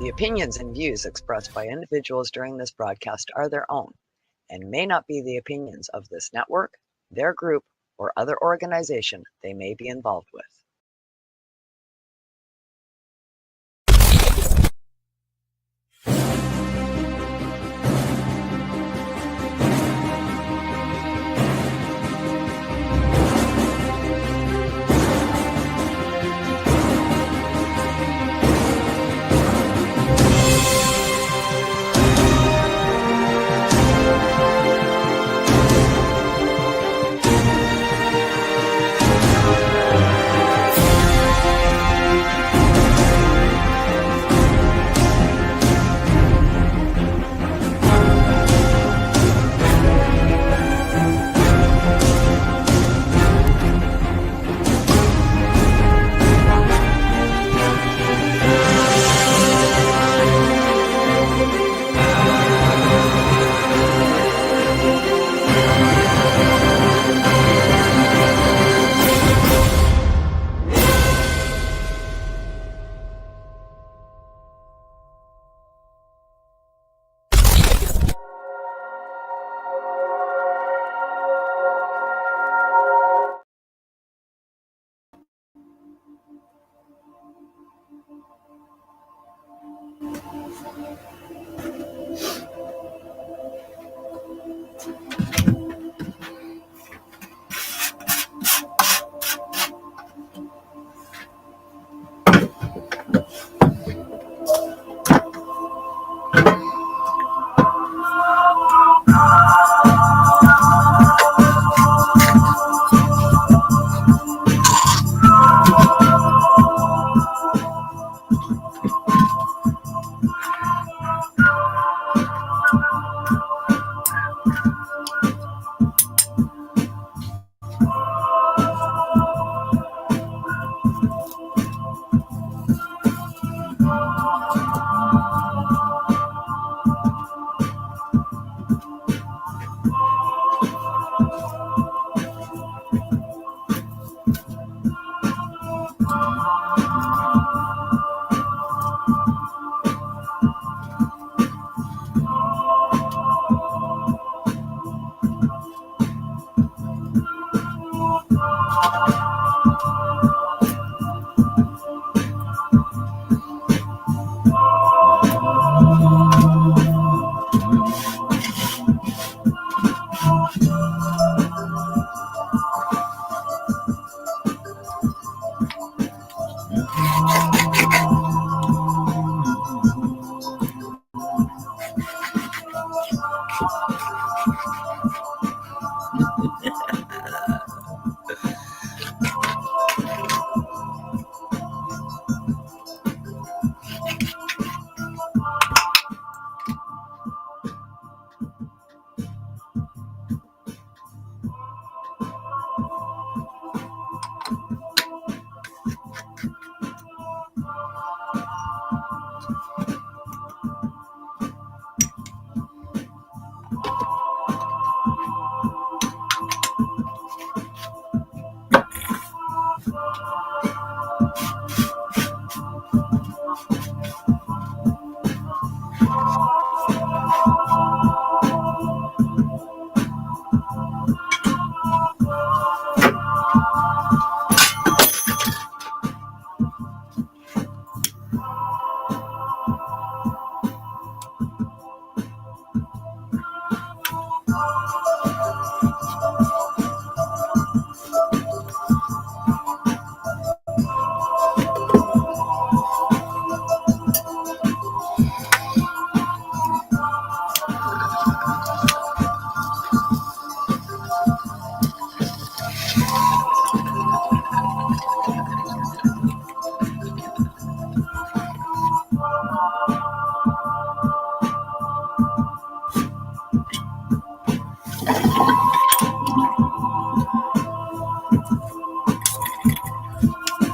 The opinions and views expressed by individuals during this broadcast are their own and may not be the opinions of this network, their group, or other organization they may be involved with.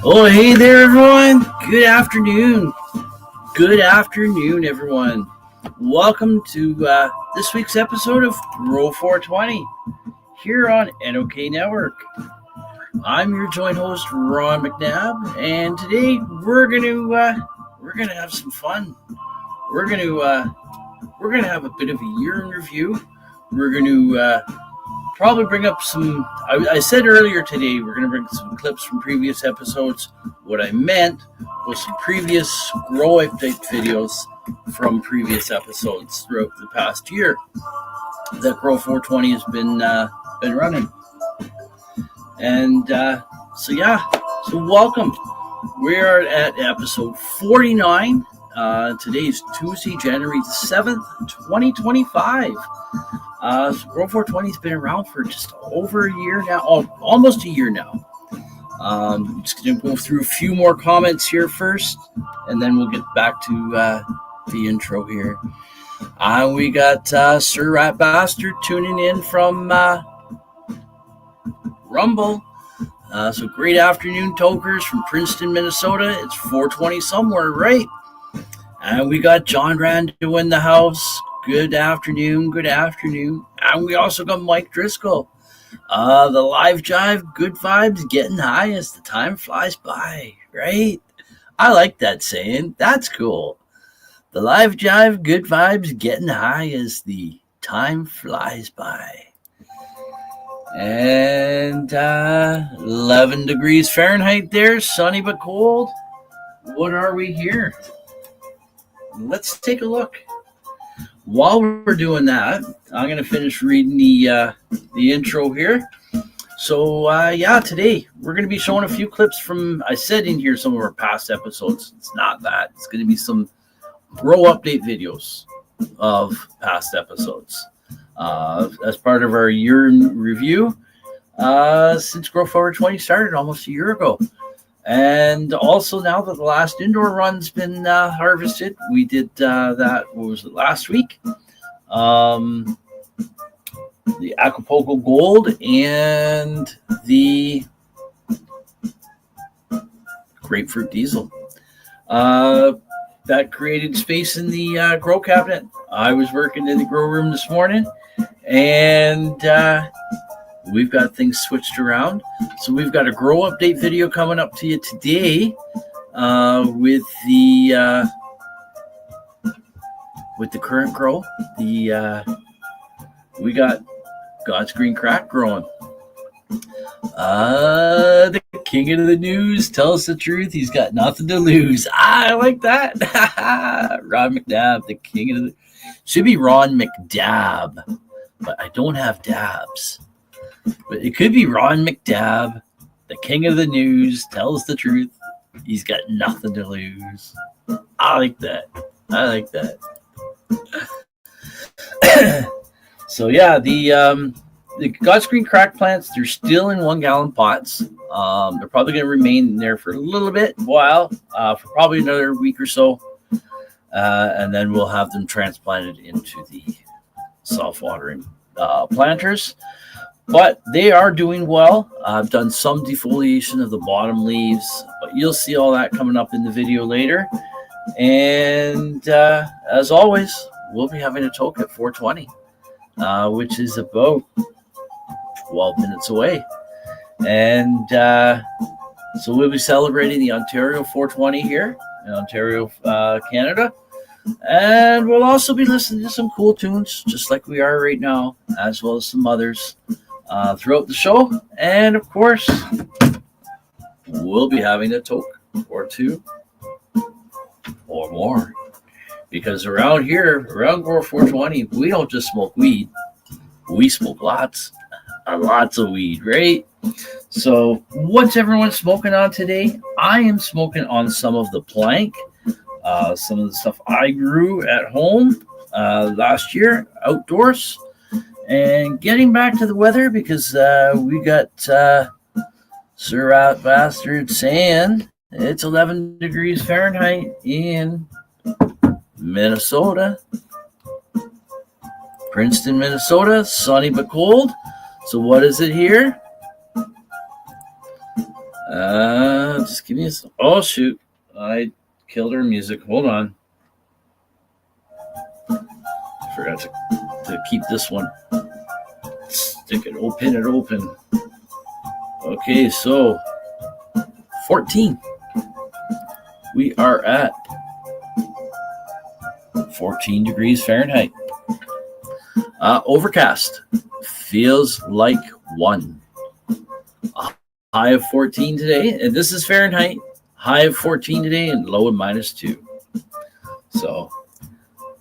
Oh, hey there, everyone. Good afternoon. Good afternoon, everyone. Welcome to this week's episode of Grow420 here on NOK Network. I'm your joint host, Ron McNabb, and today we're we're gonna have some fun. We're gonna have a bit of a year in review. We're gonna probably bring up some. I said earlier today we're gonna bring some clips from previous episodes. What I meant was some previous grow update videos from previous episodes throughout the past year that Grow420 has been running. And so welcome. We are at episode 49. Today is Tuesday, January 7th, 2025. So Grow420 has been around for just over a year now, almost a year now. Just going to go through a few more comments here first, and then we'll get back to the intro here. We got Sir Rat Bastard tuning in from Rumble. So great afternoon, tokers from Princeton, Minnesota. It's 4:20 somewhere, right? And we got John Rando in the house. Good afternoon. And we also got Mike Driscoll. The live jive, good vibes, getting high as the time flies by, right? I like that saying. That's cool. The live jive, good vibes, getting high as the time flies by. And 11 degrees Fahrenheit there, sunny but cold. What are we here? Let's take a look. While we're doing that, I'm going to finish reading the intro here. So, today we're going to be showing a few clips from, I said in here, some of our past episodes. It's not that. It's going to be some grow update videos of past episodes. As part of our year in review, since Grow420 started almost a year ago. And also now that the last indoor run's been harvested, we did that, what was it, last week? The Acapulco Gold and the Grapefruit Diesel. That created space in the grow cabinet. I was working in the grow room this morning, and we've got things switched around. So we've got a grow update video coming up to you today with the current grow. We got God's Green Crack growing. The king of the news tells the truth. He's got nothing to lose. I like that. Ron McNabb, the king of the... Should be Ron McNabb, but I don't have dabs. But it could be Ron McNabb, the king of the news, tells the truth. He's got nothing to lose. I like that. So yeah, the God's Green Crack plants, they're still in 1 gallon pots. They're probably going to remain there for a little bit while, for probably another week or so. And then we'll have them transplanted into the self-watering planters. But they are doing well. I've done some defoliation of the bottom leaves, but you'll see all that coming up in the video later. And as always, we'll be having a toke at 4:20, which is about 12 minutes away. And so we'll be celebrating the Ontario 420 here in Ontario, Canada. And we'll also be listening to some cool tunes, just like we are right now, as well as some others throughout the show. And of course, we'll be having a toke or two or more. Because around here, around Grow420, we don't just smoke weed. We smoke lots of weed, right? So what's everyone smoking on today? I am smoking on some of the plank, some of the stuff I grew at home last year outdoors, and getting back to the weather because we got Sir Rat Bastard saying it's 11 degrees Fahrenheit in Minnesota, Princeton, Minnesota, sunny but cold. So what is it here? Just give me a... Oh, shoot. I killed her music. Hold on. Forgot to keep this one. Stick it, pin it open. Okay, so 14. We are at 14 degrees Fahrenheit. Overcast. Feels like 1. A high of 14 today. And this is Fahrenheit. High of 14 today and low of -2. So,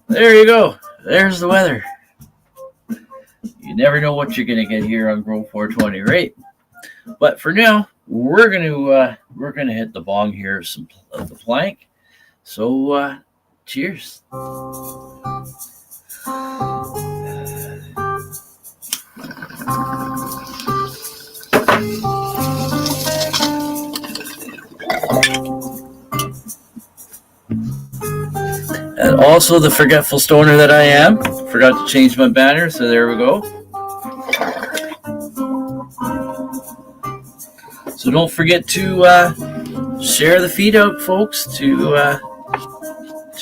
there you go. There's the weather. You never know what you're going to get here on Grow420, right? But for now, we're gonna hit the bong here of the plank. So cheers. And also the forgetful stoner that I am, forgot to change my banner, so there we go. So don't forget to share the feed out, folks, to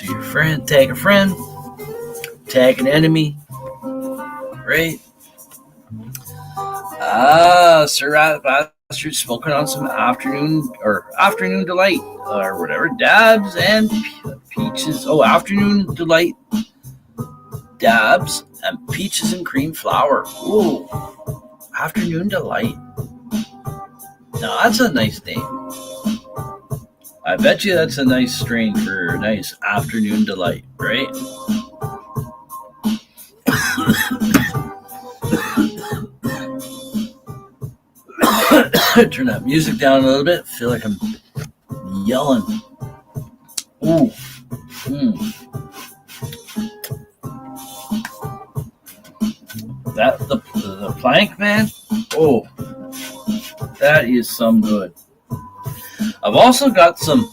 your friend, tag a friend, tag an enemy, right? Sir Bastard smoking on some afternoon delight or whatever, dabs and peaches. Oh, afternoon delight, dabs and peaches and cream flour. Ooh, afternoon delight. Now that's a nice name. I bet you that's a nice strain for a nice afternoon delight, right? Turn that music down a little bit. Feel like I'm yelling. Ooh. That the plank, man. Oh, that is some good. I've also got some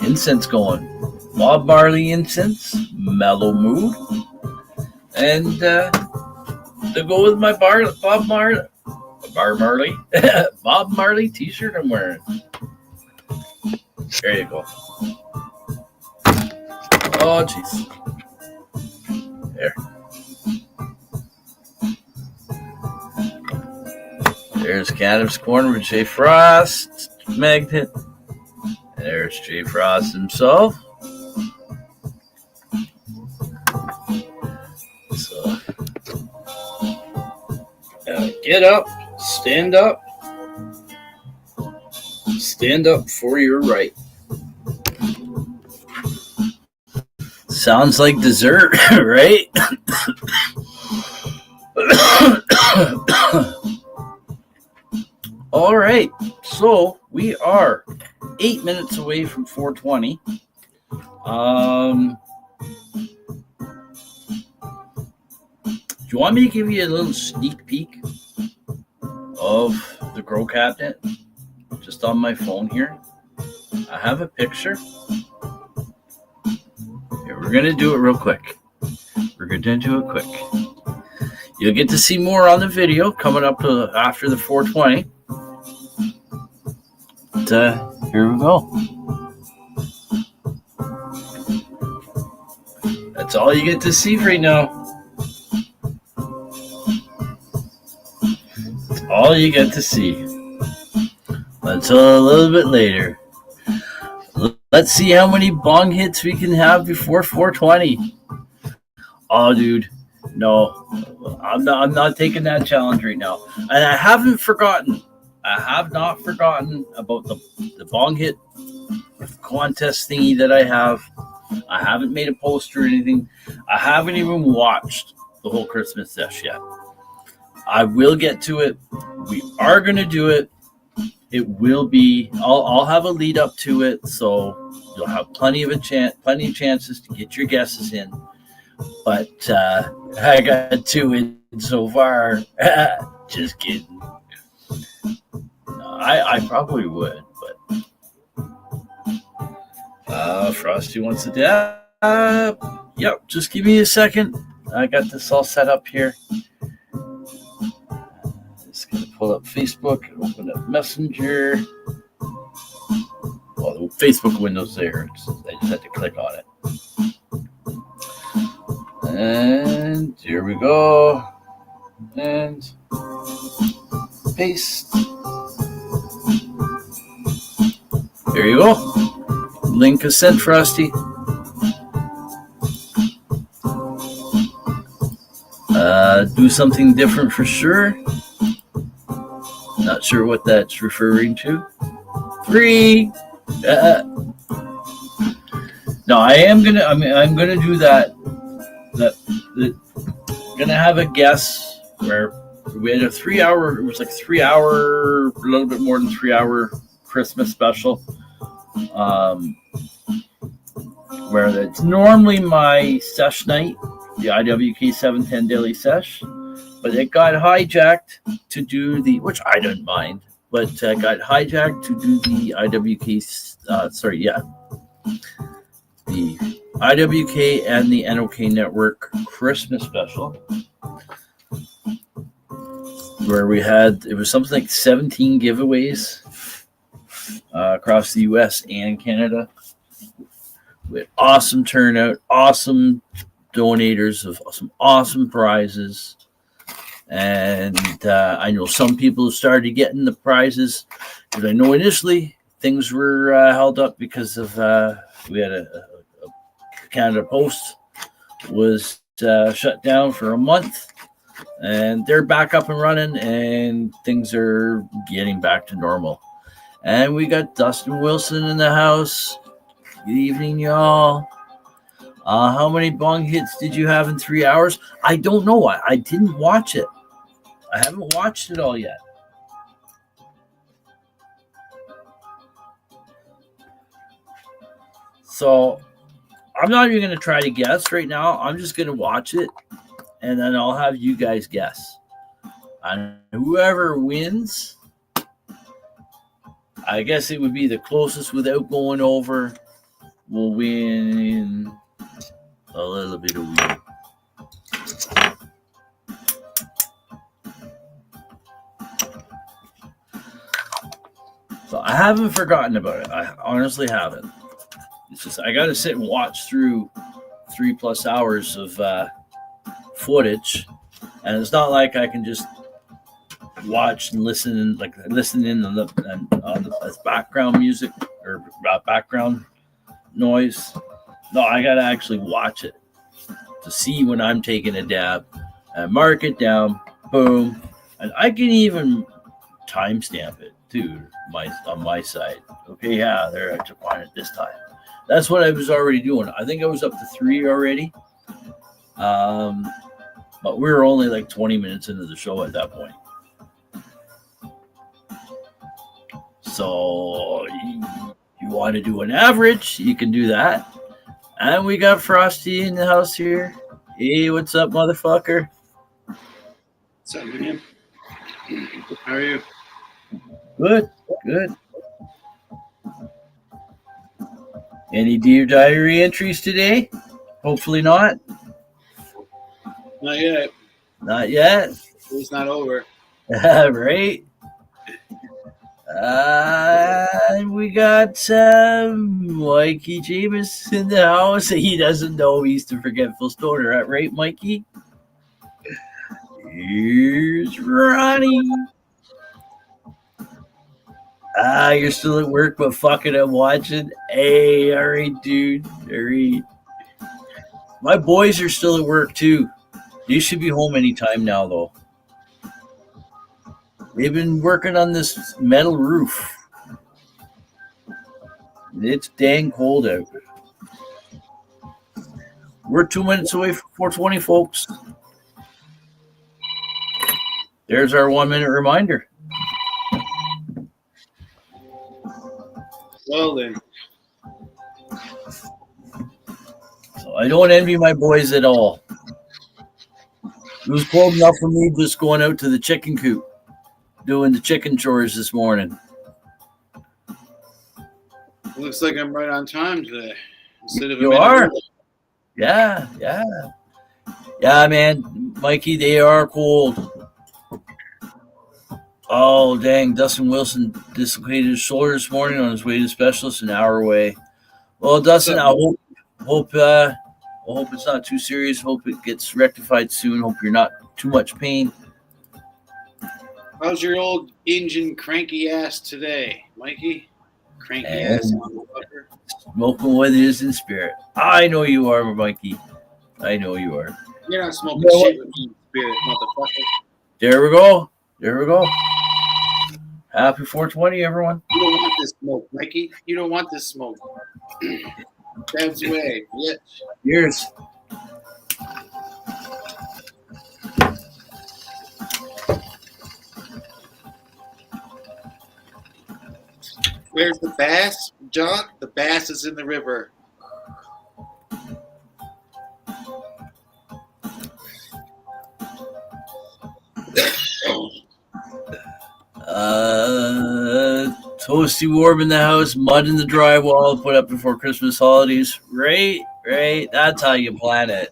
incense going. Bob Marley incense, mellow mood, and to go with my Bob Marley t-shirt I'm wearing. There you go. Oh, jeez. There. There's Cannabis Corner with Jay Frost magnet. There's Jay Frost himself. So, get up, stand up for your right. Sounds like dessert, right? All right, so we are 8 minutes away from 420. Do you want me to give you a little sneak peek of the grow cabinet just on my phone here? I have a picture. Here, we're going to do it real quick. You'll get to see more on the video coming up after the 420. But here we go. That's all you get to see right now. That's all you get to see. Until a little bit later. Let's see how many bong hits we can have before 420. Oh, dude. No, I'm not taking that challenge right now. And I have not forgotten about the bong hit contest thingy that I have. I haven't made a post or anything. I haven't even watched the whole Christmas sesh yet. I will get to it. We are going to do it. It will be. I'll have a lead up to it, so you'll have plenty of chances to get your guesses in. But I got 2 in so far. Just kidding. I probably would, but Frosty wants to dab. Yep, just give me a second. I got this all set up here. Just gonna pull up Facebook and open up Messenger. Well, the Facebook window's there. I just had to click on it. And here we go. And paste. There you go. Link is sent, Frosty. do something different for sure. Not sure what that's referring to. 3. No, I'm gonna do that. Gonna have a guess where we had a 3-hour. It was like 3-hour, a little bit more than 3-hour Christmas special. Where it's normally my sesh night, the IWK 710 Daily Sesh, but it got hijacked to do which I don't mind, but got hijacked to do the IWK, the IWK and the NOK Network Christmas special, where it was something like 17 giveaways across the US and Canada. With awesome turnout, awesome donators of some awesome prizes. And I know some people started getting the prizes, because I know initially things were held up because of we had a Canada Post was shut down for a month, and they're back up and running, and things are getting back to normal. And we got Dustin Wilson in the house. Good evening, y'all. How many bong hits did you have in 3 hours? I don't know. I didn't watch it. I haven't watched it all yet. So I'm not even going to try to guess right now. I'm just going to watch it, and then I'll have you guys guess. And whoever wins, I guess it would be the closest without going over, will win a little bit of weed. So I haven't forgotten about it. I honestly haven't. It's just I got to sit and watch through 3+ hours of footage, and it's not like I can just watch and listen and listen in on the background music or background noise. No, I got to actually watch it to see when I'm taking a dab and mark it down. Boom, and I can even timestamp it too. On my side. Okay, yeah, there, I took on it this time. That's what I was already doing. I think I was up to 3 already. But we were only like 20 minutes into the show at that point. So you want to do an average, you can do that. And we got Frosty in the house here. Hey, what's up, motherfucker? What's up, man? How are you? Good. Any Dear Diary entries today? Hopefully not. Not yet. Not yet. It's not over. Right. We got Mikey James in the house. He doesn't know he's the forgetful stoner, right, Mikey? Here's Ronnie. You're still at work, but fucking I'm watching. Hey, all right, dude. All right. My boys are still at work, too. They should be home anytime now, though. They've been working on this metal roof. It's dang cold out. We're 2 minutes away from 420, folks. There's our 1 minute reminder. Well then. So I don't envy my boys at all. It was cold enough for me just going out to the chicken coop, doing the chicken chores this morning. Looks like I'm right on time today. Instead of You are? Yeah. Yeah, man. Mikey, they are cold. Oh, dang. Dustin Wilson dislocated his shoulder this morning on his way to specialist an hour away. Well, Dustin, I hope it's not too serious. Hope it gets rectified soon. Hope you're not too much pain. How's your old engine cranky ass today, Mikey? Cranky ass motherfucker. Smoking with his in spirit. I know you are, Mikey. I know you are. You're not smoking shit with me. spirit, motherfucker. There we go. There we go. Happy 420, everyone. You don't want this smoke, Mikey. You don't want this smoke. Dabs away, bitch. Cheers. Where's the bass, John? The bass is in the river. Toasty warm in the house, mud in the drywall, put up before Christmas holidays. Right. That's how you plan it.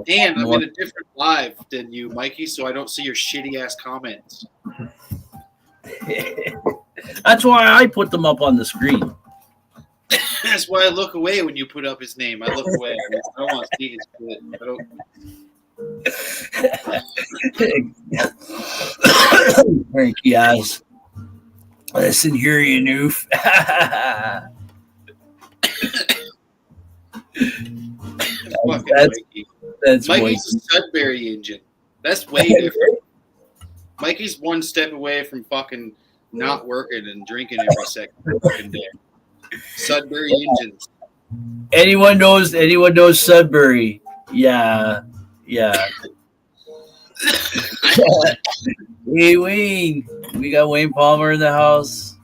Dan, I'm in a different live than you, Mikey, so I don't see your shitty ass comments. That's why I put them up on the screen. That's why I look away when you put up his name. I look away. I don't want to see his shit. I don't. Frankie ass. Listen here, you noof. That's Mikey's a Sudbury engine. That's way different. Mikey's one step away from fucking not working and drinking every second fucking day. Sudbury engines. Anyone knows Sudbury? Yeah. Hey Wayne, we got Wayne Palmer in the house.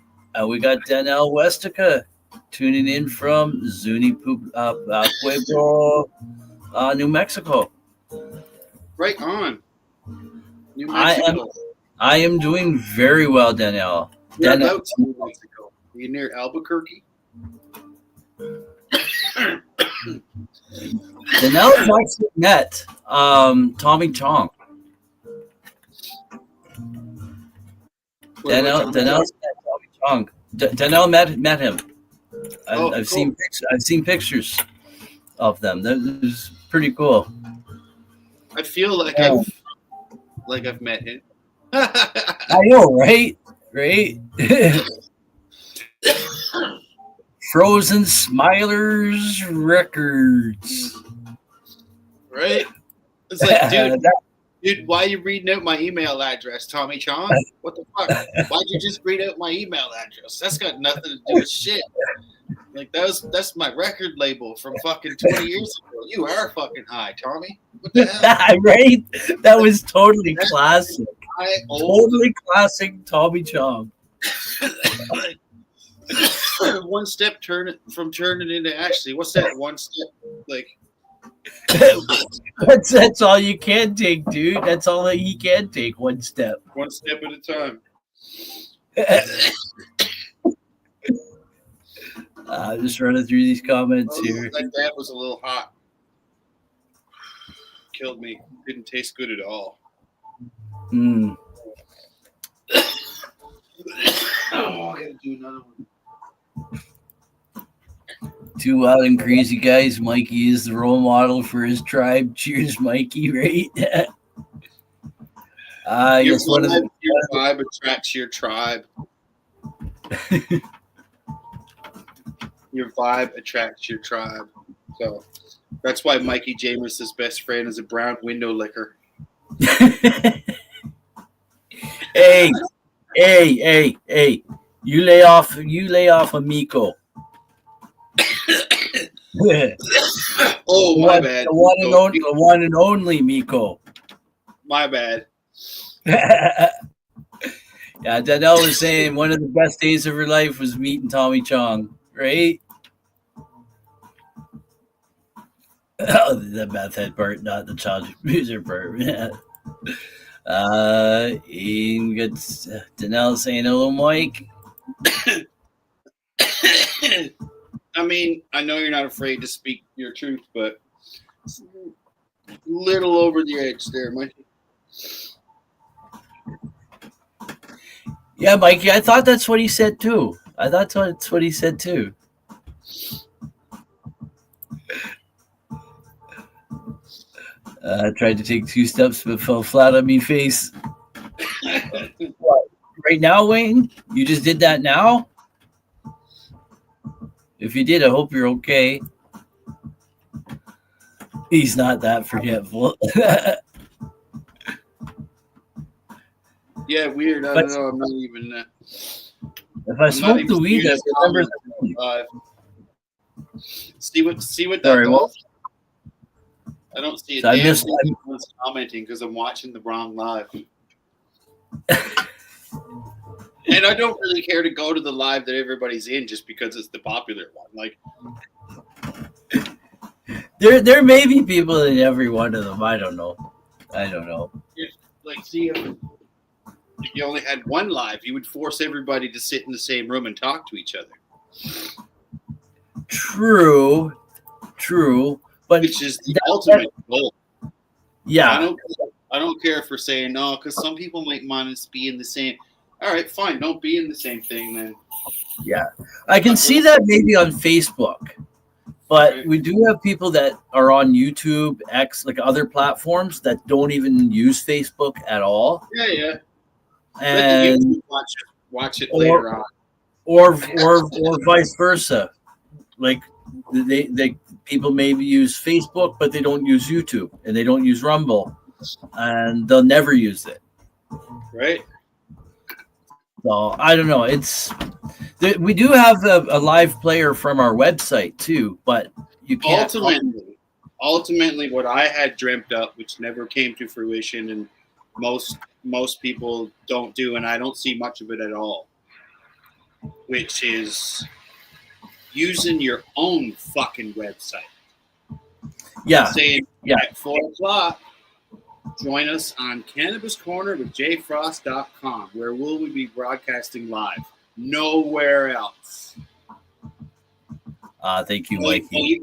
We got Danielle Westica tuning in from Zuni Pueblo, New Mexico. Right on. New Mexico. I am doing very well, Danielle. You're about to New Mexico. Are you near Albuquerque? Danielle actually met Tommy Chong. Danielle met Tommy Chong. Danielle met him. I've seen pictures of them. That was pretty cool. I feel like I've met him. I know, right? Frozen Smilers Records. Right? It's like, dude, why are you reading out my email address, Tommy Chong? What the fuck? Why'd you just read out my email address? That's got nothing to do with shit. Like that's my record label from fucking 20 years ago. You are fucking high, Tommy. What the hell? Right? That was totally classic. Totally classic Tommy Chong. One step turning into Ashley. What's that one step like? That's all you can take, dude. That's all that he can take. One step. One step at a time. Just running through these comments here. That was a little hot. Killed me. Didn't taste good at all. Mm. Oh, I gotta do another one. Two wild and crazy guys. Mikey is the role model for his tribe. Cheers, Mikey. Right? Your vibe attracts your tribe. Your vibe attracts your tribe. So that's why Mikey Jameis' best friend is a brown window licker. Hey. You lay off of Miko. Oh, my bad. The one and only Miko. My bad. Yeah, Danielle was saying one of the best days of her life was meeting Tommy Chong, right? Oh, the meth head part, not the child abuser part. We got Danielle saying hello, Mike. I mean, I know you're not afraid to speak your truth, but it's a little over the edge there, Mikey. Yeah, Mikey, I thought that's what he said too. I tried to take 2 steps but fell flat on me face. What, right now, Wayne? You just did that now? If you did, I hope you're okay. He's not that forgetful. Yeah, weird. I don't know. I'm not even. If I smoke the weed, I remember. See what that Sorry, does? what? I don't see it. So I missed. I'm commenting because I'm watching the wrong live. And I don't really care to go to the live that everybody's in just because it's the popular one. Like, there may be people in every one of them. I don't know. Like, see, if you only had one live, you would force everybody to sit in the same room and talk to each other. True, but which is the ultimate goal. Yeah, I don't care for saying no, because some people might want us to be in the same. All right, fine, don't be in the same thing then. Yeah, I can see that maybe on Facebook, but we do have people that are on YouTube, X, like other platforms that don't even use Facebook at all. Yeah. And watch it later on, or vice versa. Like they people maybe use Facebook, but they don't use YouTube and they don't use Rumble, and they'll never use it. Right. So I don't know. We do have a live player from our website too, but you can't. Ultimately, what I had dreamt up, which never came to fruition, and most people don't do, and I don't see much of it at all, which is using your own fucking website. Yeah. Saying at 4:00, join us on Cannabis Corner with jfrost.com, where will we be broadcasting live? Nowhere else. Thank you, Mikey.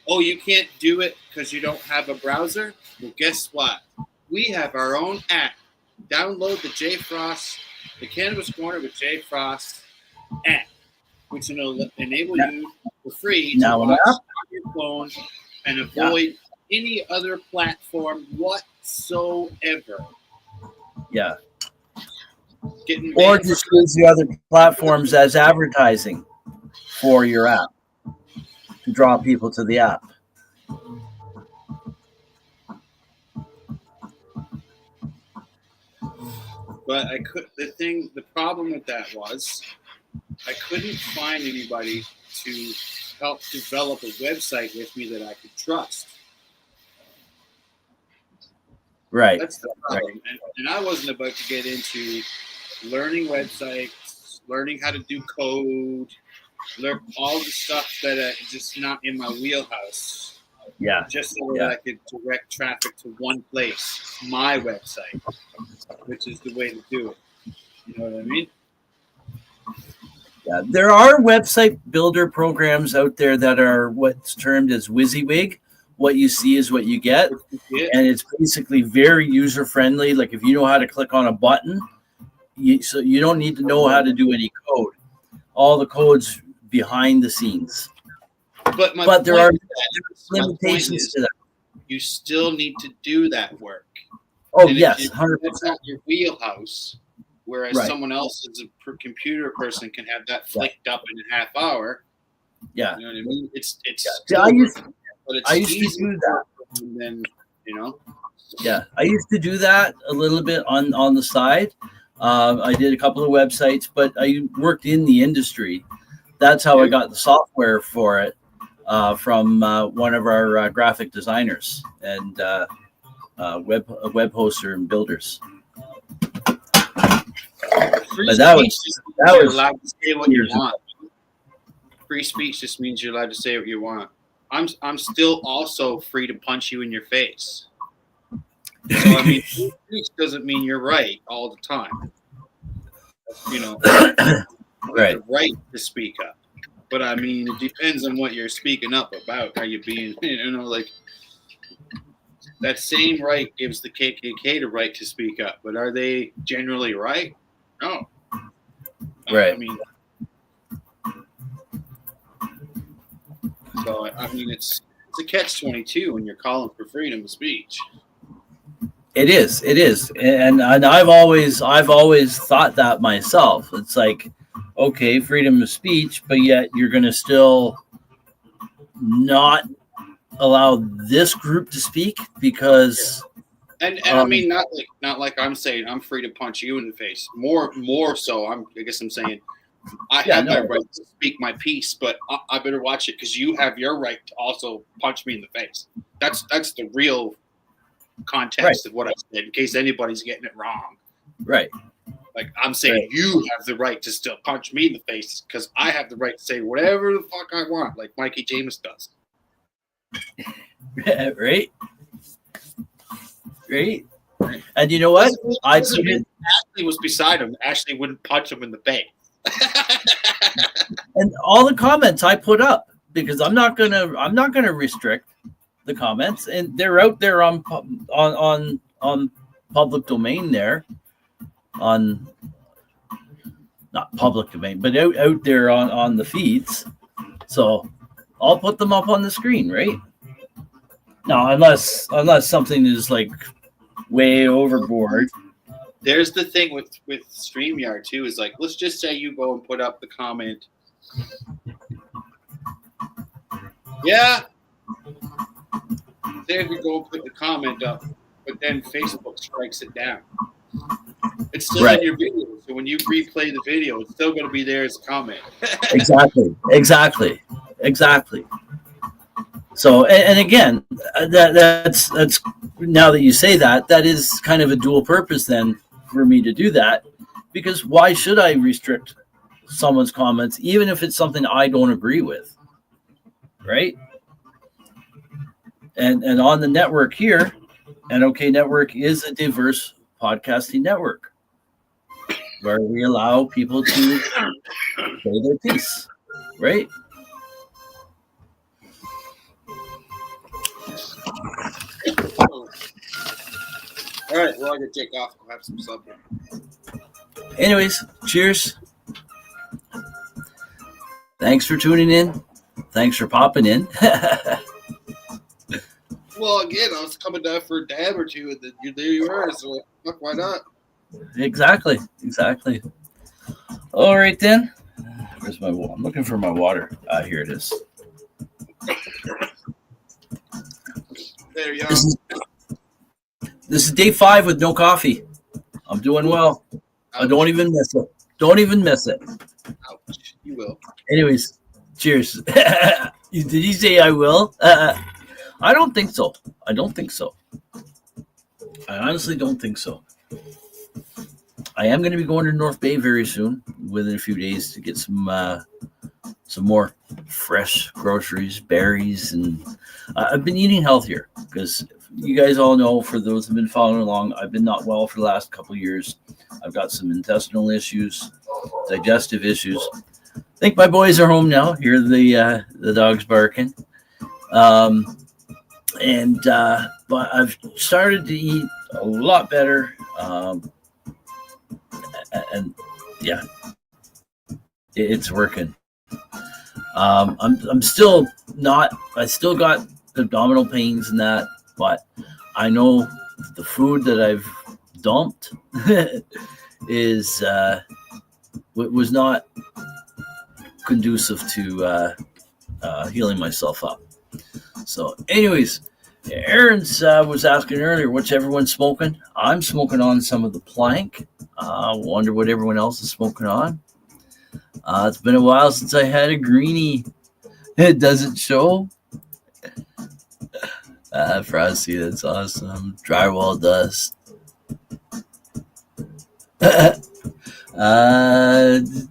You can't do it because you don't have a browser? Well, guess what? We have our own app. Download the Cannabis Corner with J Frost app, which will enable you for free to watch on your phone and avoid any other platform whatsoever. Yeah. Or just use the other platforms as advertising for your app to draw people to the app. But the problem with that was I couldn't find anybody to help develop a website with me that I could trust. Right. That's the problem. Right. And I wasn't about to get into learning websites, learning how to do code, learn all the stuff that is just not in my wheelhouse. Yeah. Just so that I could direct traffic to one place, my website, which is the way to do it. You know what I mean? Yeah, there are website builder programs out there that are what's termed as WYSIWYG. What you see is what you get. And it's basically very user-friendly. Like if you know how to click on a button, so you don't need to know how to do any code. All the code's behind the scenes. But there are limitations to that. You still need to do that work. Oh, and yes, 100%. That's not your wheelhouse. Whereas someone else as a computer person can have that flicked up in a half hour. Yeah. You know what I mean? It's I used to do that. And then, you know. Yeah. I used to do that a little bit on the side. I did a couple of websites, but I worked in the industry. That's how I got the software for it from one of our graphic designers and web hoster and builders. But that was allowed to say what you want. Free speech just means you're allowed to say what you want. I'm still also free to punch you in your face. So I mean, free speech doesn't mean you're right all the time. You know, right. The right to speak up. But I mean, it depends on what you're speaking up about. Are you being, you know, like that same right gives the KKK the right to speak up, but are they generally right? No. Right. I mean, so I mean, it's a catch-22 when you're calling for freedom of speech. It is, and I've always thought that myself. It's like, okay, freedom of speech, but yet you're going to still not allow this group to speak because. And I mean, not like I'm saying I'm free to punch you in the face. More so, I guess I'm saying I have my right to speak my piece, but I better watch it because you have your right to also punch me in the face. That's the real context of what I said, in case anybody's getting it wrong. Right. Like I'm saying, you have the right to still punch me in the face because I have the right to say whatever the fuck I want, like Mikey James does. Right. Right. And you know what? Ashley was beside him. Ashley wouldn't punch him in the face. And all the comments I put up because I'm not gonna restrict the comments, and they're out there on public domain there, on not public domain, but out there on the feeds. So I'll put them up on the screen, right? No, unless something is like way overboard. There's the thing with StreamYard too, is like, let's just say you go and put up the comment. Yeah. Say if you go and put the comment up, but then Facebook strikes it down. It's still in your video. So when you replay the video, it's still going to be there as a comment. Exactly. So, and again, that's now that you say that is kind of a dual purpose then for me to do that, because why should I restrict someone's comments even if it's something I don't agree with, right? And on the network here, NOK Network is a diverse podcasting network where we allow people to say their piece, right? All right, well, I can take off. I'll have some supper. Anyways, cheers. Thanks for tuning in. Thanks for popping in. Well, again, I was coming down for a dab or two, and then there you were. So, fuck, why not? Exactly. All right, then. Where's my water? I'm looking for my water. Here it is. There you go. This is day 5 with no coffee. I'm doing well. I don't even miss it. Ouch. You will. Anyways, cheers. Did you say I will? I don't think so. I honestly don't think so. I am going to be going to North Bay very soon, within a few days, to get some more fresh groceries, berries, and I've been eating healthier because you guys all know, for those who've been following along, I've been not well for the last couple of years. I've got some intestinal issues, digestive issues. I think my boys are home now. Hear the dogs barking. But I've started to eat a lot better. And yeah, it's working. I'm still not, I still got abdominal pains and that, but I know the food that I've dumped was not conducive to healing myself up. So anyways, Aaron's was asking earlier, what's everyone smoking? I'm smoking on some of the Plank. Wonder what everyone else is smoking on. It's been a while since I had a greenie. It doesn't show. Frosty, that's awesome. Drywall dust.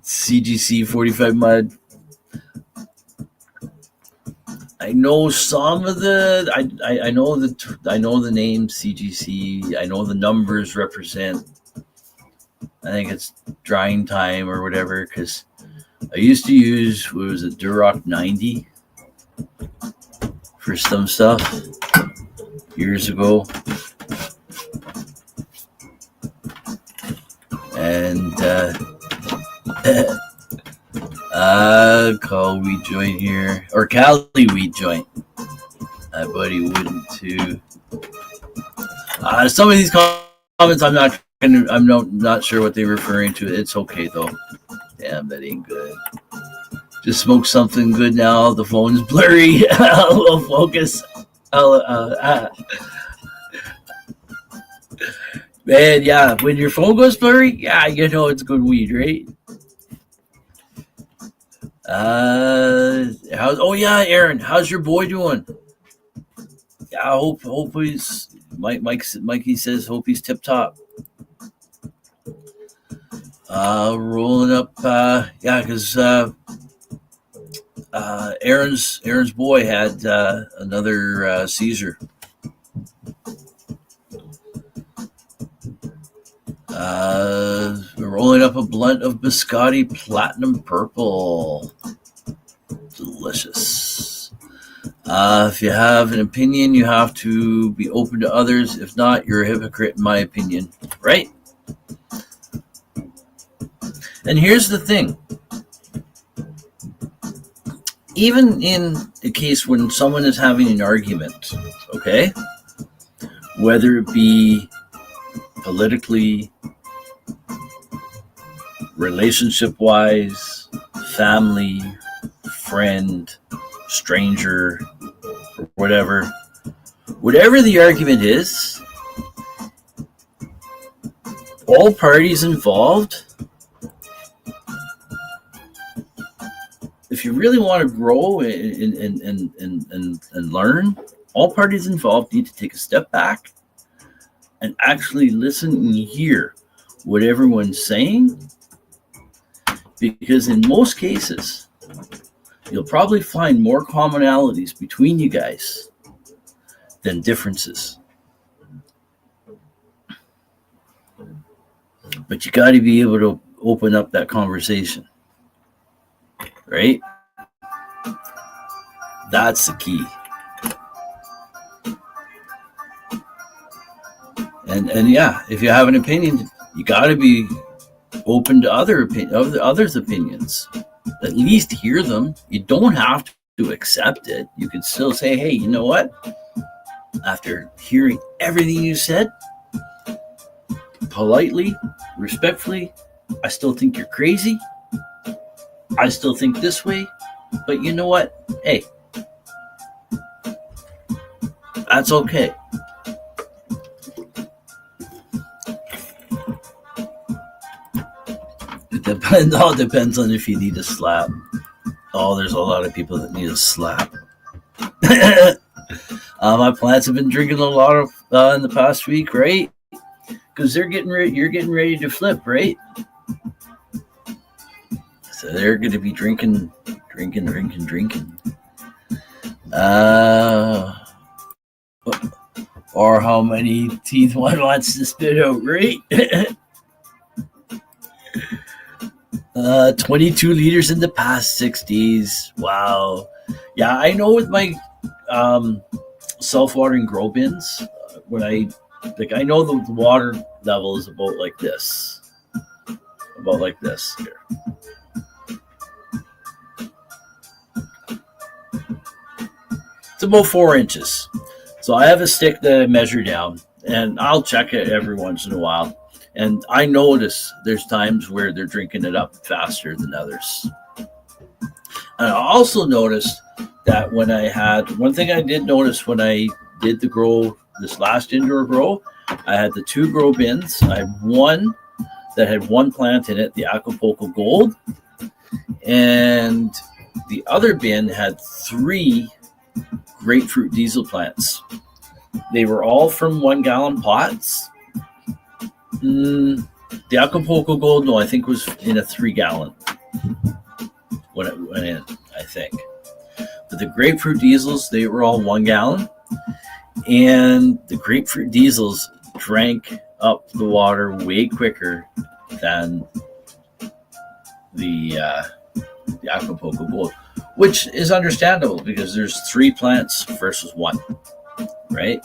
CGC 45 mud. I know some of the. I know the name CGC. I know the numbers represent. I think it's drying time or whatever, because I used to use, what was it, Duroc 90 for some stuff years ago. And call weed joint here, or Cali weed joint. My buddy wouldn't too. Some of these comments I'm not sure what they're referring to. It's okay though. Damn, that ain't good. Just smoke something good now. The phone's blurry. We'll focus. Man, yeah, when your phone goes blurry, yeah, you know it's good weed, right? Aaron, how's your boy doing? Yeah, I hope he's Mikey says hope he's tip top. Rolling up, because Aaron's boy had another seizure. Rolling up a blunt of biscotti platinum purple. Delicious. If you have an opinion, you have to be open to others. If not, you're a hypocrite, in my opinion. Right? And here's the thing. Even in a case when someone is having an argument, okay, whether it be politically, relationship-wise, family, friend, stranger, or whatever the argument is, all parties involved, if you really want to grow and learn, all parties involved need to take a step back and actually listen and hear what everyone's saying, because in most cases, you'll probably find more commonalities between you guys than differences. But you got to be able to open up that conversation, right? That's the key. And yeah, if you have an opinion, you got to be open to others' opinions. At least hear them. You don't have to accept it. You can still say, hey, you know what? After hearing everything you said, politely, respectfully, I still think you're crazy. I still think this way. But you know what? Hey, that's okay. It all depends on if you need a slap. Oh, there's a lot of people that need a slap. My plants have been drinking a lot of in the past week, right? Because they're getting ready. You're getting ready to flip, right? So they're going to be drinking. Or how many teeth one wants to spit out, right? 22 liters in the past 6 days. Wow. Yeah, I know with my self-watering grow bins, when I know the water level is about like this. Here. It's about 4 inches. So I have a stick that I measure down, and I'll check it every once in a while. And I notice there's times where they're drinking it up faster than others. And I also noticed that one thing I did notice when I did the grow, this last indoor grow, I had the 2 grow bins. I had one that had 1 plant in it, the Acapulco Gold. And the other bin had 3 grapefruit diesel plants. They were all from 1 gallon pots. The Acapulco Gold, no, I think was in a 3 gallon when it went in, I think. But the grapefruit diesels, they were all 1 gallon. And the grapefruit diesels drank up the water way quicker than the Acapulco Gold, which is understandable because there's 3 plants versus 1, right?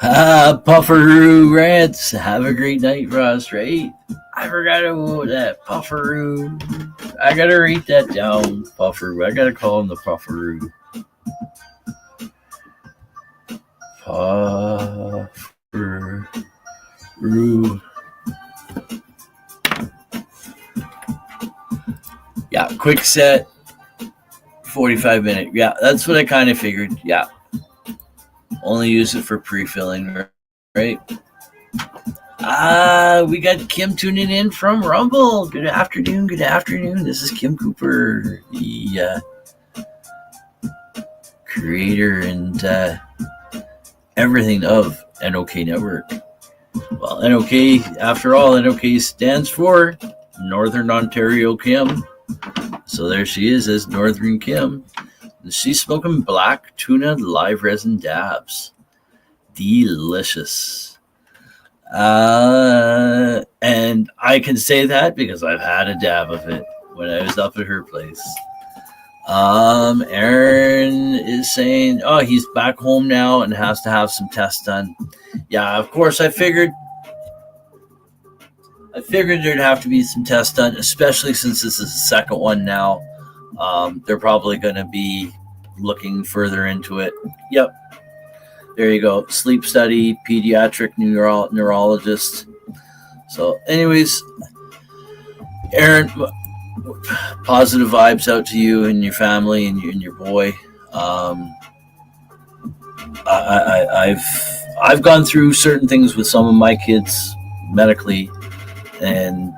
Pufferoo rants. Have a great night, Ross, right? I forgot about that. Pufferoo. I gotta write that down, Pufferoo. I gotta call him the Pufferoo. Pufferoo. Yeah, quick set 45 minute. Yeah, that's what I kind of figured. Yeah. Only use it for pre-filling, right? We got Kim tuning in from Rumble. Good afternoon. Good afternoon. This is Kim Cooper, the creator and everything of NOK Network. Well, NOK, after all, NOK stands for Northern Ontario Kim. So there she is as Northern Kim. She's smoking black tuna live resin dabs. Delicious. And I can say that because I've had a dab of it when I was up at her place. Aaron is saying, oh, he's back home now and has to have some tests done. Yeah, of course, I figured there'd have to be some tests done, especially since this is the second one now. They're probably going to be looking further into it. Yep. There you go. Sleep study, pediatric neurologist. So anyways, Aaron, positive vibes out to you and your family and your boy. I've gone through certain things with some of my kids medically, and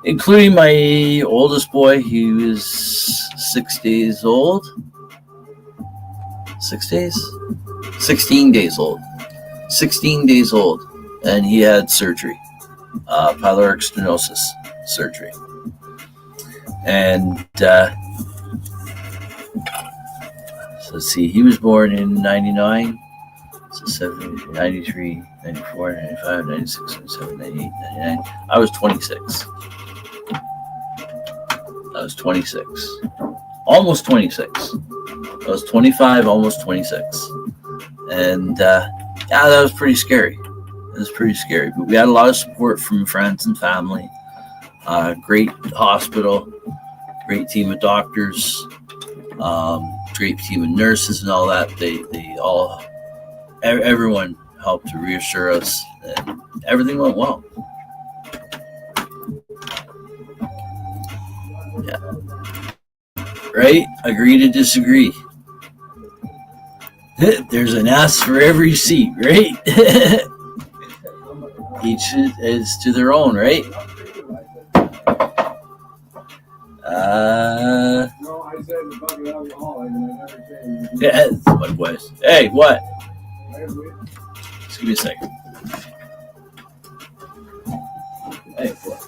including my oldest boy. He was 6 days old. 6 days? 16 days old. 16 days old. And he had surgery. Pyloric stenosis surgery. And so let's see, he was born in 99. So 70, 93, 94, 95, 96, 97, 98, 99. I was 26. Almost 26. I was 25, almost 26. And yeah, that was pretty scary. It was pretty scary. But we had a lot of support from friends and family. Great hospital, great team of doctors, great team of nurses and all that. Everyone helped to reassure us that everything went well. Yeah. Right? Agree to disagree. There's an ass for every seat, right? Each is to their own, right? No, I said the bucket alcoholic, and I never said. Yeah, that's what it was. Hey, what? Just give me a second. Hey, what?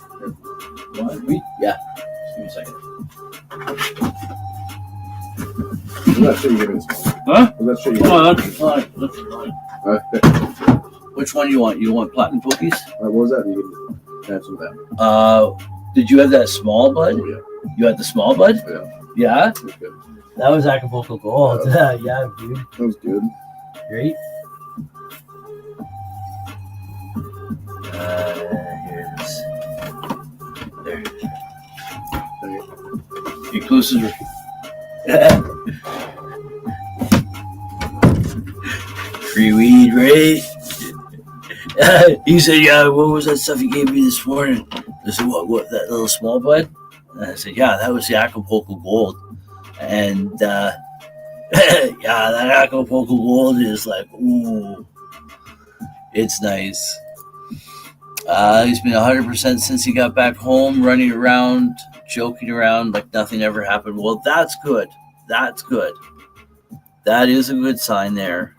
Yeah. Just give me a second. I'm not sure you're going to. Huh? I'm not sure you're going to. That's fine. That's fine. Which one do you want? You want platinum cookies? What was that? You can have some of that. Did you have that small bud? Oh, yeah. You had the small bud? Yeah. Yeah? That was good. That was Acapulco Gold. Yeah, dude. That was good. Great. Here it is. There it is. Your closest. Free weed, right? He said, yeah, what was that stuff you gave me this morning? I said, what, that little small bud? And I said, yeah, that was the Acapulco Gold. And, yeah, that Acapulco Gold is like, ooh, it's nice. He's been 100% since he got back home, running around, joking around like nothing ever happened. Well, that's good. That's good. That is a good sign there.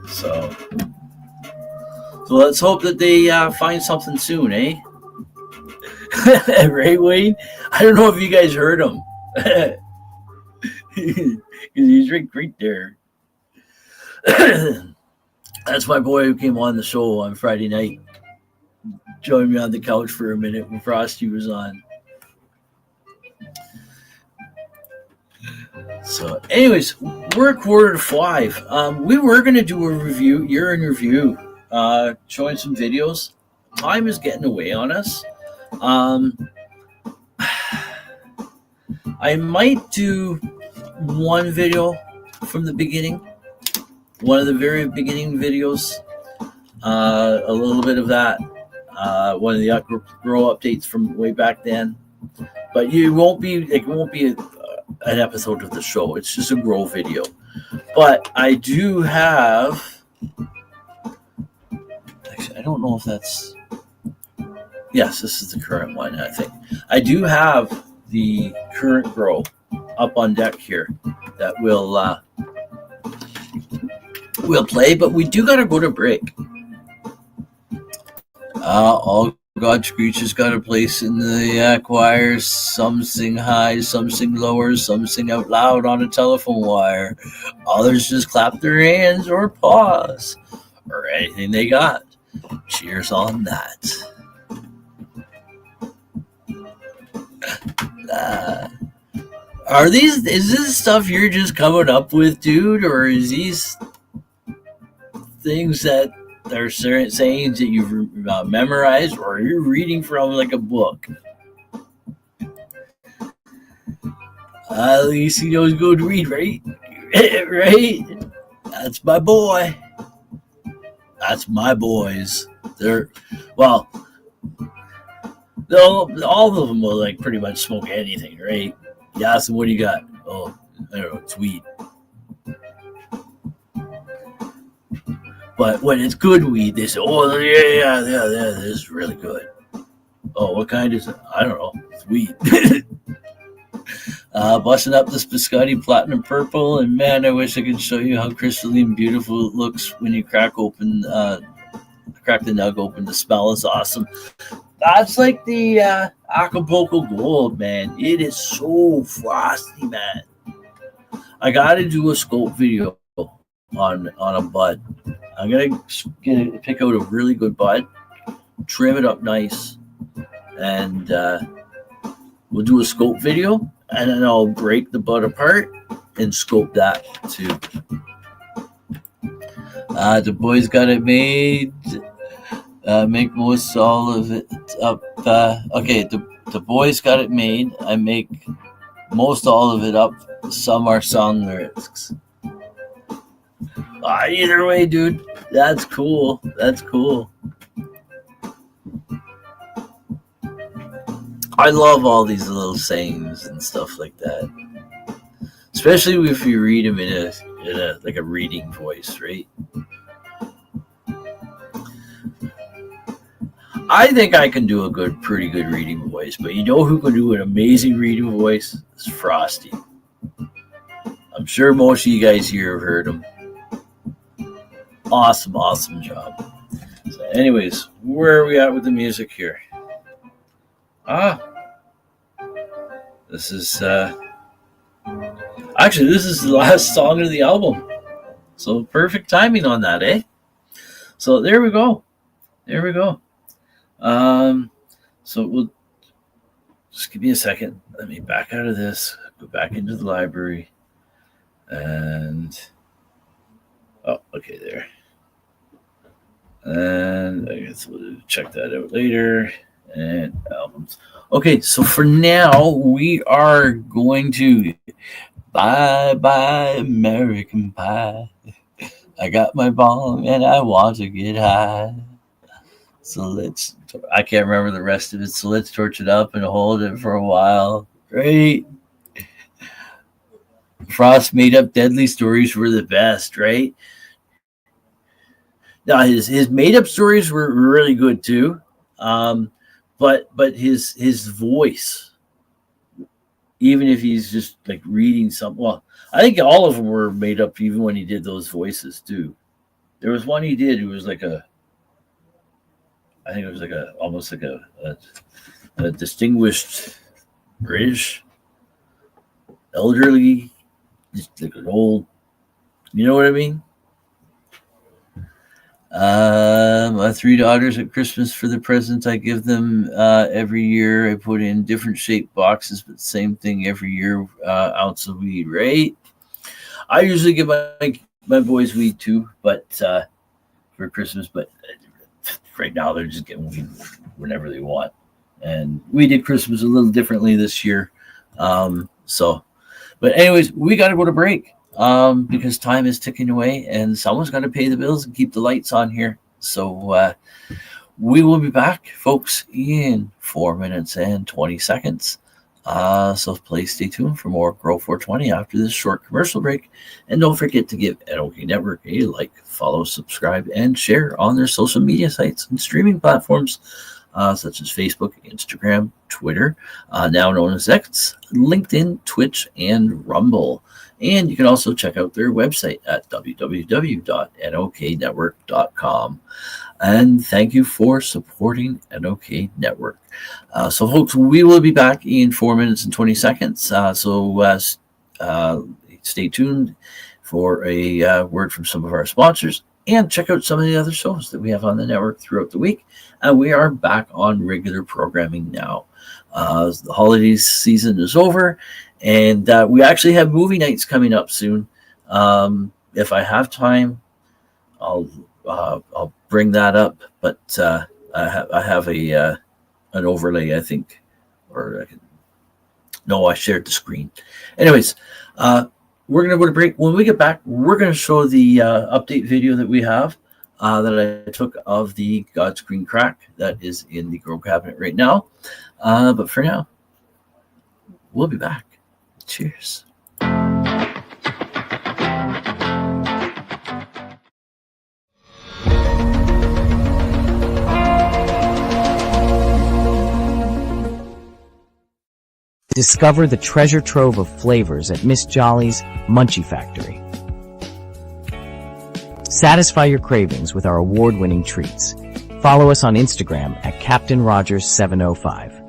So let's hope that they find something soon, eh? Right, Wayne? I don't know if you guys heard him. He's right there. That's my boy who came on the show on Friday night. Joined me on the couch for a minute when Frosty was on. So, anyways, we're 4:45. We were going to do a review, year in review, showing some videos. Time is getting away on us. I might do one video from the beginning, one of the very beginning videos, a little bit of that, one of the Grow updates from way back then. but it won't be an episode of the show. It's just a grow video. But I do have. Actually, I don't know if that's. Yes, this is the current one. I think I do have the current grow up on deck here that we'll play. But we do gotta go to break. All God Screech has got a place in the choir. Some sing high, some sing lower, some sing out loud on a telephone wire. Others just clap their hands or paws or anything they got. Cheers on that. Is this stuff you're just coming up with, dude, or is these things that there are certain sayings that you've memorized, or you're reading from like a book? At least he knows good to read, right? Right? That's my boy. That's my boys. They're all of them will like pretty much smoke anything, right? You ask them, what do you got? Oh, I don't know, it's weed. But when it's good weed, they say, oh, yeah, this is really good. Oh, what kind is it? I don't know. It's weed. Busting up this biscotti platinum purple, and man, I wish I could show you how crystalline beautiful it looks when you crack the nug open. The smell is awesome. That's like the Acapulco Gold, man. It is so frosty, man. I gotta do a scope video on a bud. I'm gonna pick out a really good bud, trim it up nice, and we'll do a scope video, and then I'll break the bud apart and scope that too. The boys got it made. Make most all of it up. Okay, the boys got it made. I make most all of it up. Some are song lyrics. Either way, dude, that's cool. That's cool. I love all these little sayings and stuff like that, especially if you read them in a like a reading voice, right? I think I can do a pretty good reading voice, but you know who can do an amazing reading voice? It's Frosty. I'm sure most of you guys here have heard him. Awesome job. So anyways, where are we at with the music here? This is actually this is the last song of the album. So perfect timing on that, eh? So there we go. So we'll just give me a second. Let me back out of this, go back into the library, and okay, there. And I guess we'll check that out later. And albums. Okay, so for now we are going to bye American Pie. I got my bong and I want to get high. So I can't remember the rest of it, so let's torch it up and hold it for a while. Right? Frost made up deadly stories were the best, right? Now his made up stories were really good too. But his voice, even if he's just like reading something, well, I think all of them were made up even when he did those voices too. There was one he did who was like almost like a distinguished British elderly, just like an old, you know what I mean? My 3 daughters at Christmas, for the presents I give them every year, I put in different shaped boxes, but same thing every year, ounce of weed, right? I usually give my boys weed too, but for Christmas, but right now they're just getting weed whenever they want. And we did Christmas a little differently this year. But anyways, we got to go to break. Because time is ticking away and someone's got to pay the bills and keep the lights on here. So we will be back, folks, in 4 minutes and 20 seconds. So please stay tuned for more Grow420 after this short commercial break. And don't forget to give NOK Network a like, follow, subscribe, and share on their social media sites and streaming platforms such as Facebook, Instagram, Twitter, now known as X, LinkedIn, Twitch, and Rumble. And you can also check out their website at www.noknetwork.com. And thank you for supporting NOK Network. So, folks, we will be back in 4 minutes and 20 seconds. So stay tuned for a word from some of our sponsors and check out some of the other shows that we have on the network throughout the week. And we are back on regular programming now. The holiday season is over, and we actually have movie nights coming up soon. If I have time, I'll bring that up. But I have an overlay, I think, or I shared the screen. Anyways, we're going to go to break. When we get back, we're going to show the update video that we have that I took of the God's Green Crack that is in the Grow cabinet right now. But for now, we'll be back. Cheers. Discover the treasure trove of flavors at Miss Jolly's Munchie Factory. Satisfy your cravings with our award-winning treats. Follow us on Instagram at Captain Rogers 705.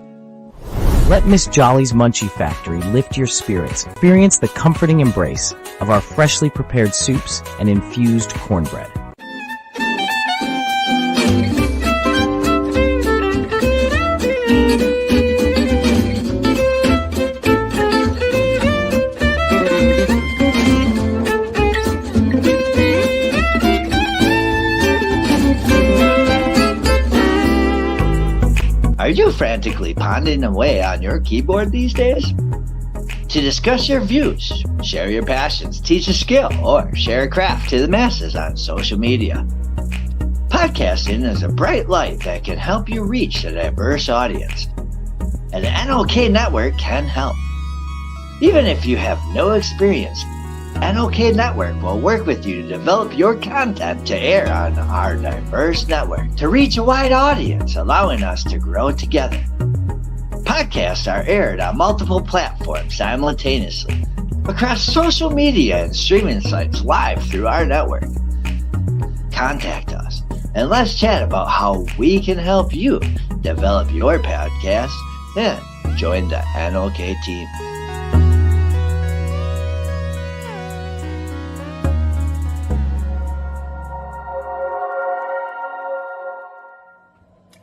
Let Miss Jolly's Munchie Factory lift your spirits. Experience the comforting embrace of our freshly prepared soups and infused cornbread. Are you frantically ponding away on your keyboard these days? To discuss your views, share your passions, teach a skill, or share a craft to the masses on social media. Podcasting is a bright light that can help you reach a diverse audience. And the NOK Network can help. Even if you have no experience, NOK Network will work with you to develop your content to air on our diverse network to reach a wide audience, allowing us to grow together. Podcasts are aired on multiple platforms simultaneously, across social media and streaming sites live through our network. Contact us and let's chat about how we can help you develop your podcast and join the NOK team.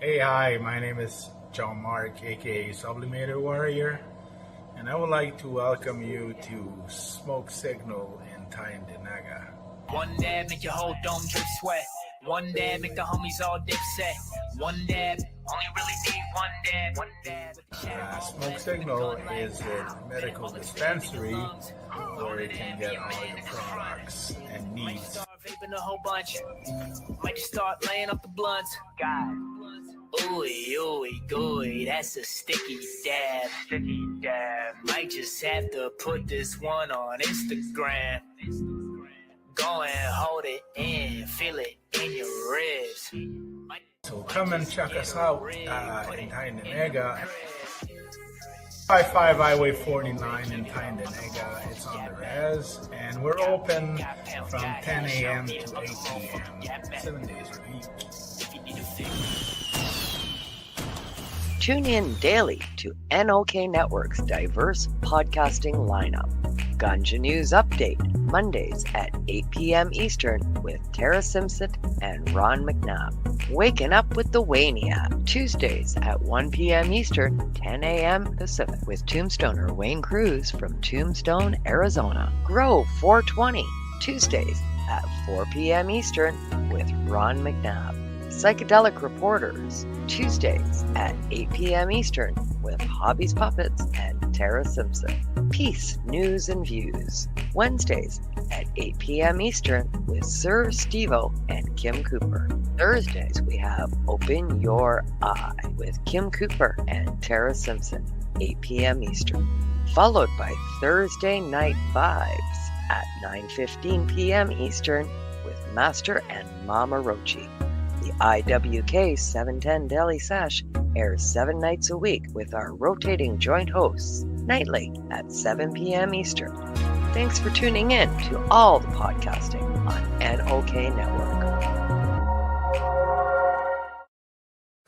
Hey, hi, my name is John Mark, aka Sublimator Warrior, and I would like to welcome you to Smoke Signal in Tyndinaga. One dab make your whole dome drip sweat. One dab make the homies all dip set. One dab, only really need one dab. One dab. Smoke Signal is a medical dispensary where you can get all your products and needs. Vaping a whole bunch. Might just start laying up the blunts. God. Ooey, ooey, gooey, that's a sticky dab. Sticky dab. Might just have to put this one on Instagram. Go and hold it in, feel it in your ribs. So come and check us out in Tyndinaga. 55 Highway 49 in Tyndinaga. It's on the res, and we're open from 10 a.m. to 8 p.m. 7 days a week. Tune in daily to NOK Network's diverse podcasting lineup. Ganja News Update, Mondays at 8 p.m. Eastern with Tara Simpson and Ron McNabb. Waking Up with the Waniac, Tuesdays at 1 p.m. Eastern, 10 a.m. Pacific with Tombstoner Wayne Cruz from Tombstone, Arizona. Grow420, Tuesdays at 4 p.m. Eastern with Ron McNabb. Psychedelic Reporters, Tuesdays at 8 p.m. Eastern with Hobbies Puppets and Tara Simpson. Peace, News and Views, Wednesdays at 8 p.m. Eastern with Sir Stevo and Kim Cooper. Thursdays we have Open Your Eye with Kim Cooper and Tara Simpson. 8 p.m. Eastern, followed by Thursday Night Vibes at 9:15 p.m. Eastern with Master and Mama Rochi. The IWK 710 Daily Sesh airs 7 nights a week with our rotating joint hosts nightly at 7 p.m. Eastern. Thanks for tuning in to all the podcasting on NOK Network.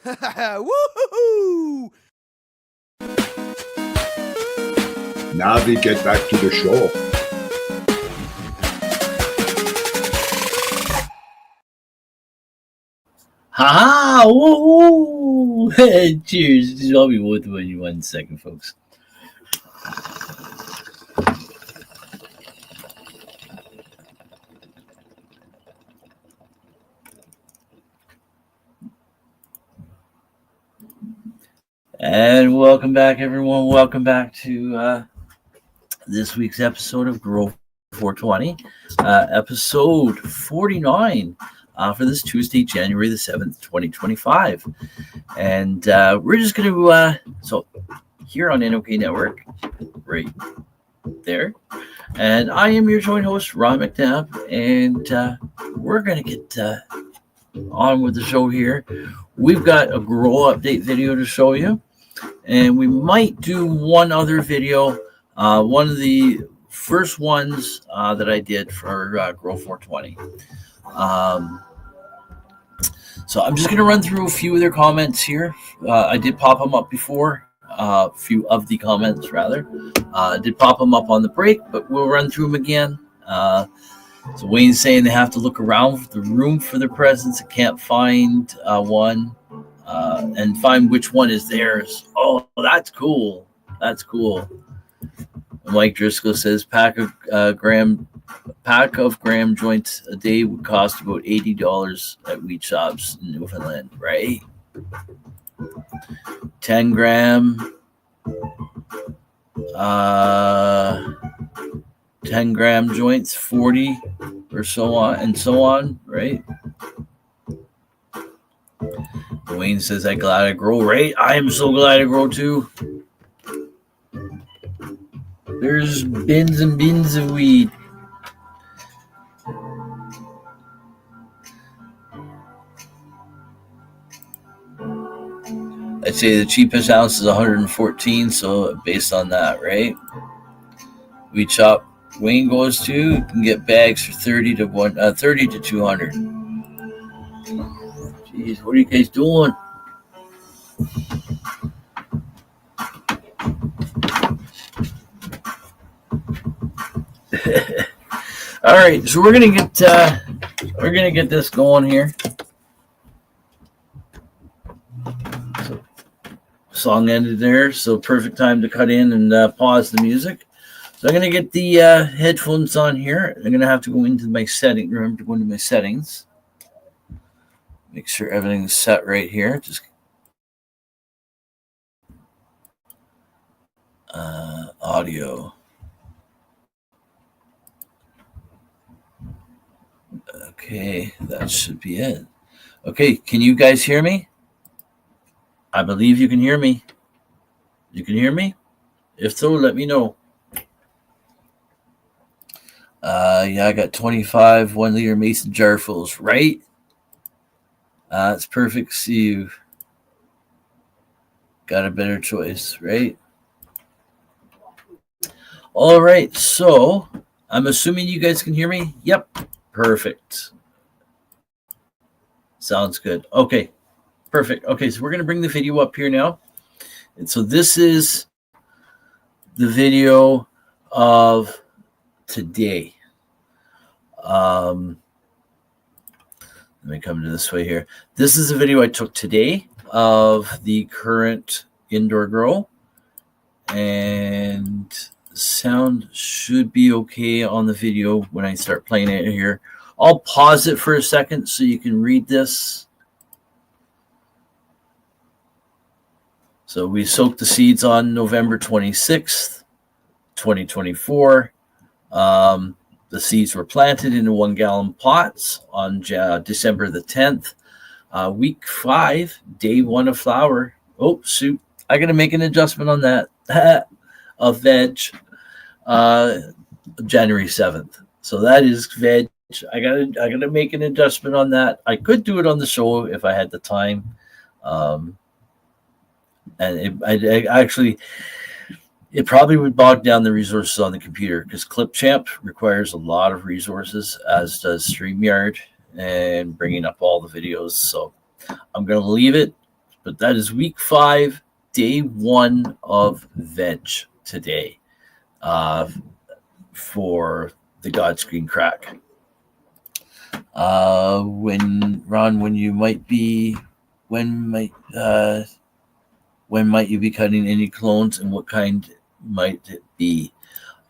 Woohoo! Now we get back to the show. Ha! Woo! Cheers. I'll be with you in 1 second, folks. And welcome back, everyone. Welcome back to this week's episode of Grow420, episode 49 for this Tuesday, January the 7th, 2025. And we're just going to, so here on NOK Network, right there. And I am your joint host, Ron McNabb, and we're going to get on with the show here. We've got a grow update video to show you, and we might do one other video. One of the first ones that I did for Grow420. So I'm just going to run through a few of their comments here. I did pop them up before, a few of the comments rather. I did pop them up on the break, but we'll run through them again. So Wayne's saying they have to look around the room for their presents and can't find one, and find which one is theirs. Oh, that's cool. That's cool. Mike Driscoll says pack of gram joints a day would cost about $80 at wheat shops in Newfoundland, right? 10 gram 10 gram joints, 40 or so on and so on, right? Wayne says, I'm glad I grow, right? I am so glad I grow too. There's bins and bins of weed. I'd say the cheapest ounce is 114, so based on that, right? Weed shop Wayne goes to, you can get bags for 30 to 200. Jeez, what are you guys doing? All right, so we're gonna get this going here. So, song ended there, so perfect time to cut in and pause the music. So I'm gonna get the headphones on here. I'm gonna have to go into my setting. Remember to go into my settings. Make sure everything's set right here. Just audio. Okay, that should be it. Okay, can you guys hear me? I believe you can hear me. You can hear me? If so, let me know. Yeah, I got 25 1-liter mason jarfuls, right? It's perfect. See you. Got a better choice, right? All right, so I'm assuming you guys can hear me. Yep, perfect. Sounds good. Okay, perfect. Okay, so we're going to bring the video up here now. And so this is the video of today. Let me come to this way here. This is a video I took today of the current indoor grow, and the sound should be okay on the video when I start playing it here. I'll pause it for a second so you can read this. So we soaked the seeds on November 26th, 2024. The seeds were planted into 1 gallon pots on December the 10th. Week 5, day 1 of flower. Oh, shoot. I got to make an adjustment on that. of veg, January 7th. So that is veg. I gotta make an adjustment on that. I could do it on the show if I had the time, and it probably would bog down the resources on the computer because Clipchamp requires a lot of resources, as does StreamYard and bringing up all the videos. So I'm gonna leave it. But that is week 5, day 1 of veg today, for the Godscreen crack. When might you be cutting any clones, and what kind might it be?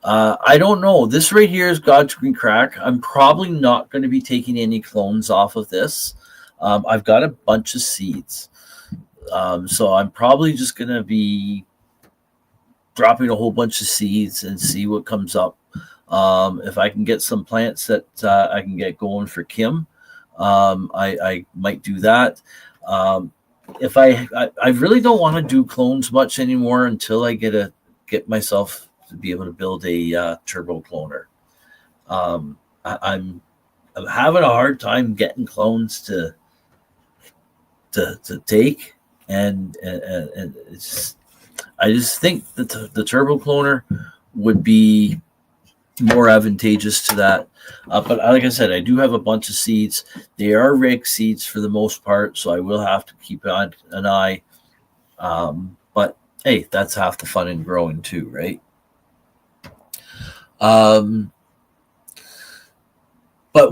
I don't know. This right here is Godscreen crack. I'm probably not going to be taking any clones off of this. I've got a bunch of seeds. So I'm probably just going to be dropping a whole bunch of seeds and see what comes up. If I can get some plants that I can get going for Kim, I might do that. If I really don't want to do clones much anymore until I get myself to be able to build a turbo cloner. I'm having a hard time getting clones to take, and it's, I just think that the turbo cloner would be more advantageous to that. But like I said, I do have a bunch of seeds. They are reg seeds for the most part, so I will have to keep on an eye. But hey, that's half the fun in growing too, right? But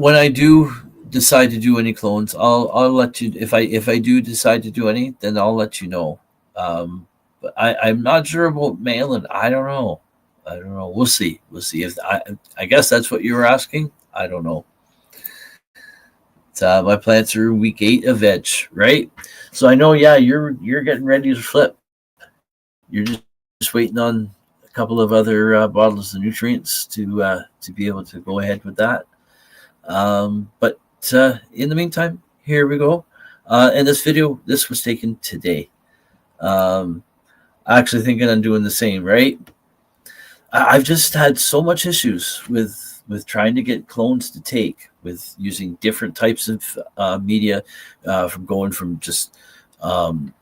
when I do decide to do any clones, I'll let you. If I do decide to do any, then I'll let you know. But I'm not sure about mailing. I don't know. We'll see. If I guess that's what you were asking. I don't know. My plants are week 8 of veg, right? So I know, yeah, you're getting ready to flip. You're just waiting on a couple of other bottles of nutrients to be able to go ahead with that. But in the meantime, here we go. And this was taken today. Actually thinking I'm doing the same, right? I've just had so much issues with trying to get clones to take, with using different types of media, from going from just some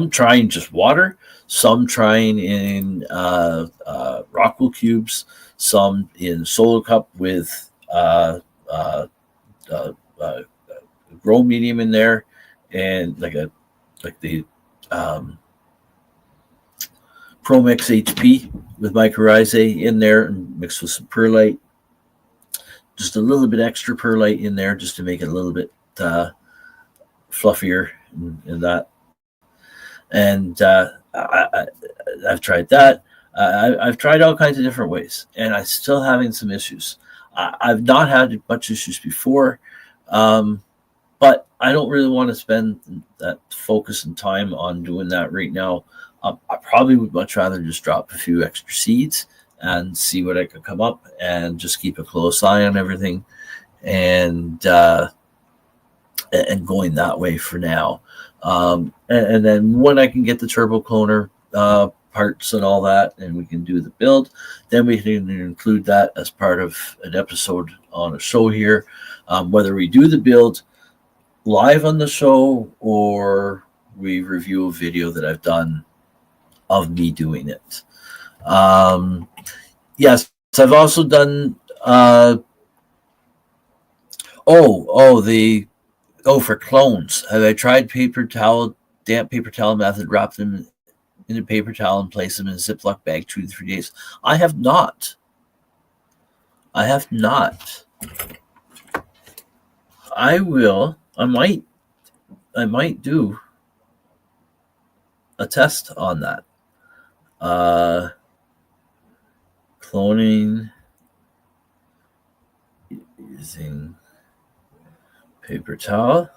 trying just water, some trying in Rockwell cubes, some in Solo Cup with grow medium in there, and like the ProMix HP with mycorrhizae in there, and mixed with some perlite, just a little bit extra perlite in there just to make it a little bit fluffier in that. And I've tried that. I've tried all kinds of different ways, and I'm still having some issues. I've not had much issues before, but I don't really want to spend that focus and time on doing that right now. I probably would much rather just drop a few extra seeds and see what I could come up, and just keep a close eye on everything, and going that way for now. And then when I can get the turbo cloner parts and all that, and we can do the build, then we can include that as part of an episode on a show here, whether we do the build live on the show or we review a video that I've done of me doing it. Yes, I've also done for clones. Have I tried damp paper towel method, wrap them in a paper towel and place them in a Ziploc bag 2 to 3 days? I have not. I will. I might do a test on that. Cloning using paper towel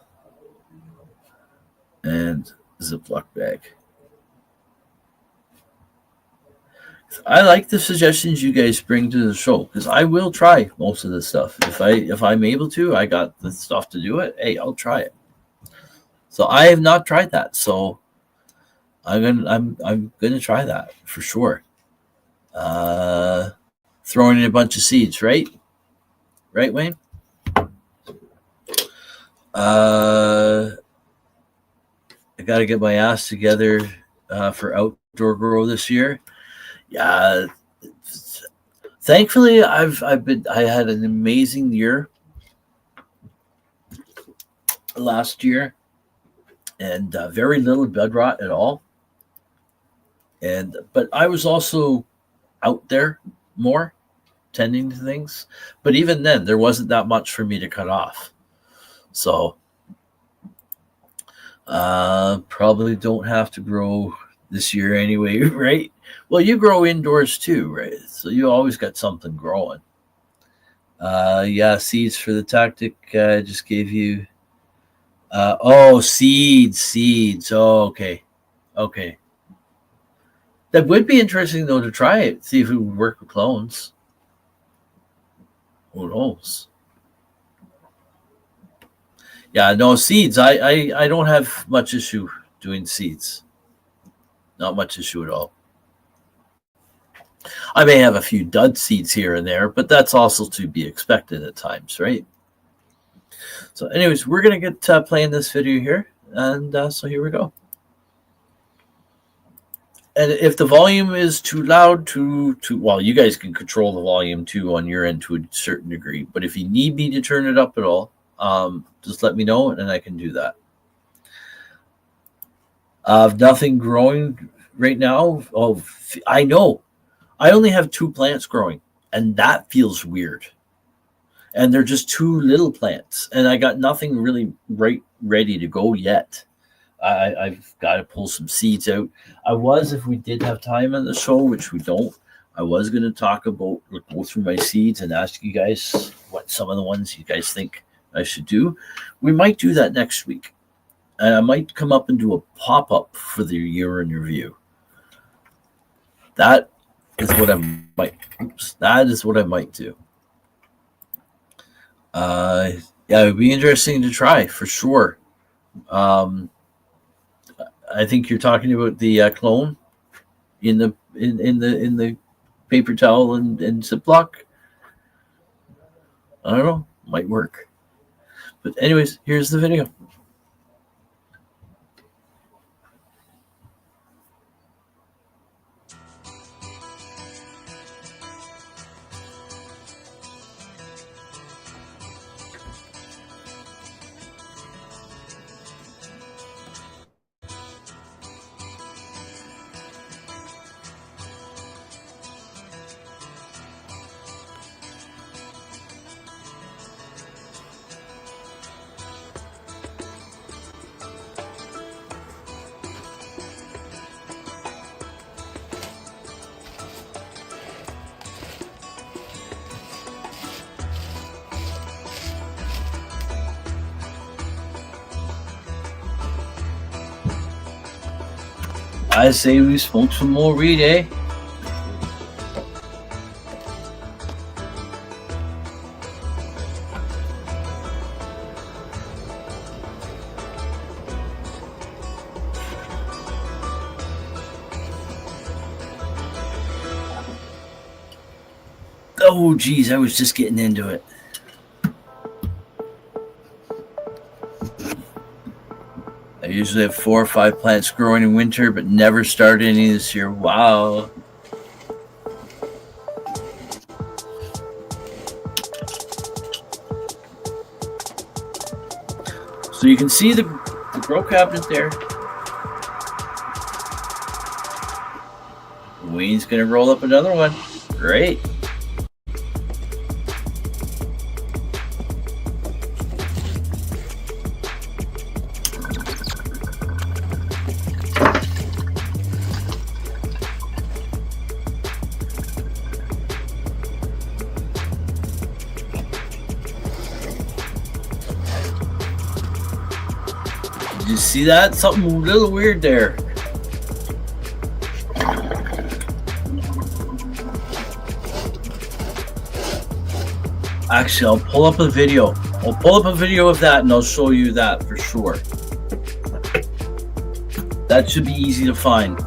and Ziploc bag. I like the suggestions you guys bring to the show, because I will try most of this stuff. If I'm able to, I got the stuff to do it. Hey, I'll try it. So I have not tried that. So I'm gonna try that for sure. Throwing in a bunch of seeds, right? Right, Wayne? I got to get my ass together for outdoor grow this year. Yeah. Thankfully, I had an amazing year last year, and very little bud rot at all. But I was also out there more, tending to things. But even then, there wasn't that much for me to cut off. So probably don't have to grow this year anyway, right? Well, you grow indoors too, right? So you always got something growing. Yeah, seeds for the tactic. I just gave you. Seeds. Oh, okay. That would be interesting though to try it. See if it would work with clones. Who knows? Yeah, no, seeds. I don't have much issue doing seeds. Not much issue at all. I may have a few dud seeds here and there, but that's also to be expected at times, right? So anyways, we're going to get playing this video here. And so here we go. And if the volume is too loud, well, you guys can control the volume too on your end to a certain degree. But if you need me to turn it up at all, just let me know and I can do that. Nothing growing right now. Oh, I know. I only have 2 plants growing, and that feels weird. And they're just 2 little plants, and I got nothing really ready to go yet. I've got to pull some seeds out. If we did have time on the show, which we don't, I was going to talk about, go through my seeds and ask you guys what some of the ones you guys think I should do. We might do that next week. And I might come up and do a pop-up for the year in review. That is what I might do. Yeah, it would be interesting to try for sure. I think you're talking about the clone in the paper towel and Ziploc. I don't know, might work. But anyways, here's the video. I say we smoke some more weed, eh? Oh, geez, I was just getting into it. I usually have 4 or 5 plants growing in winter, but never started any this year. Wow. So you can see the grow cabinet there. Wayne's going to roll up another one. Great. Did you see that? Something a little weird there. Actually, I'll pull up a video. I'll pull up a video of that and I'll show you that for sure. That should be easy to find.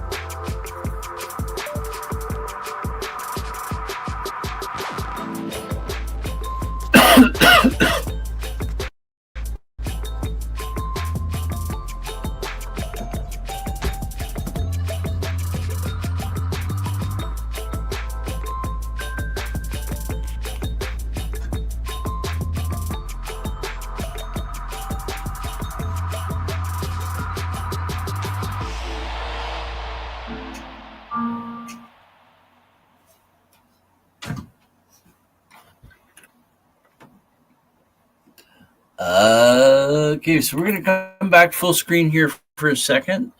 Okay, so we're going to come back full screen here for a second.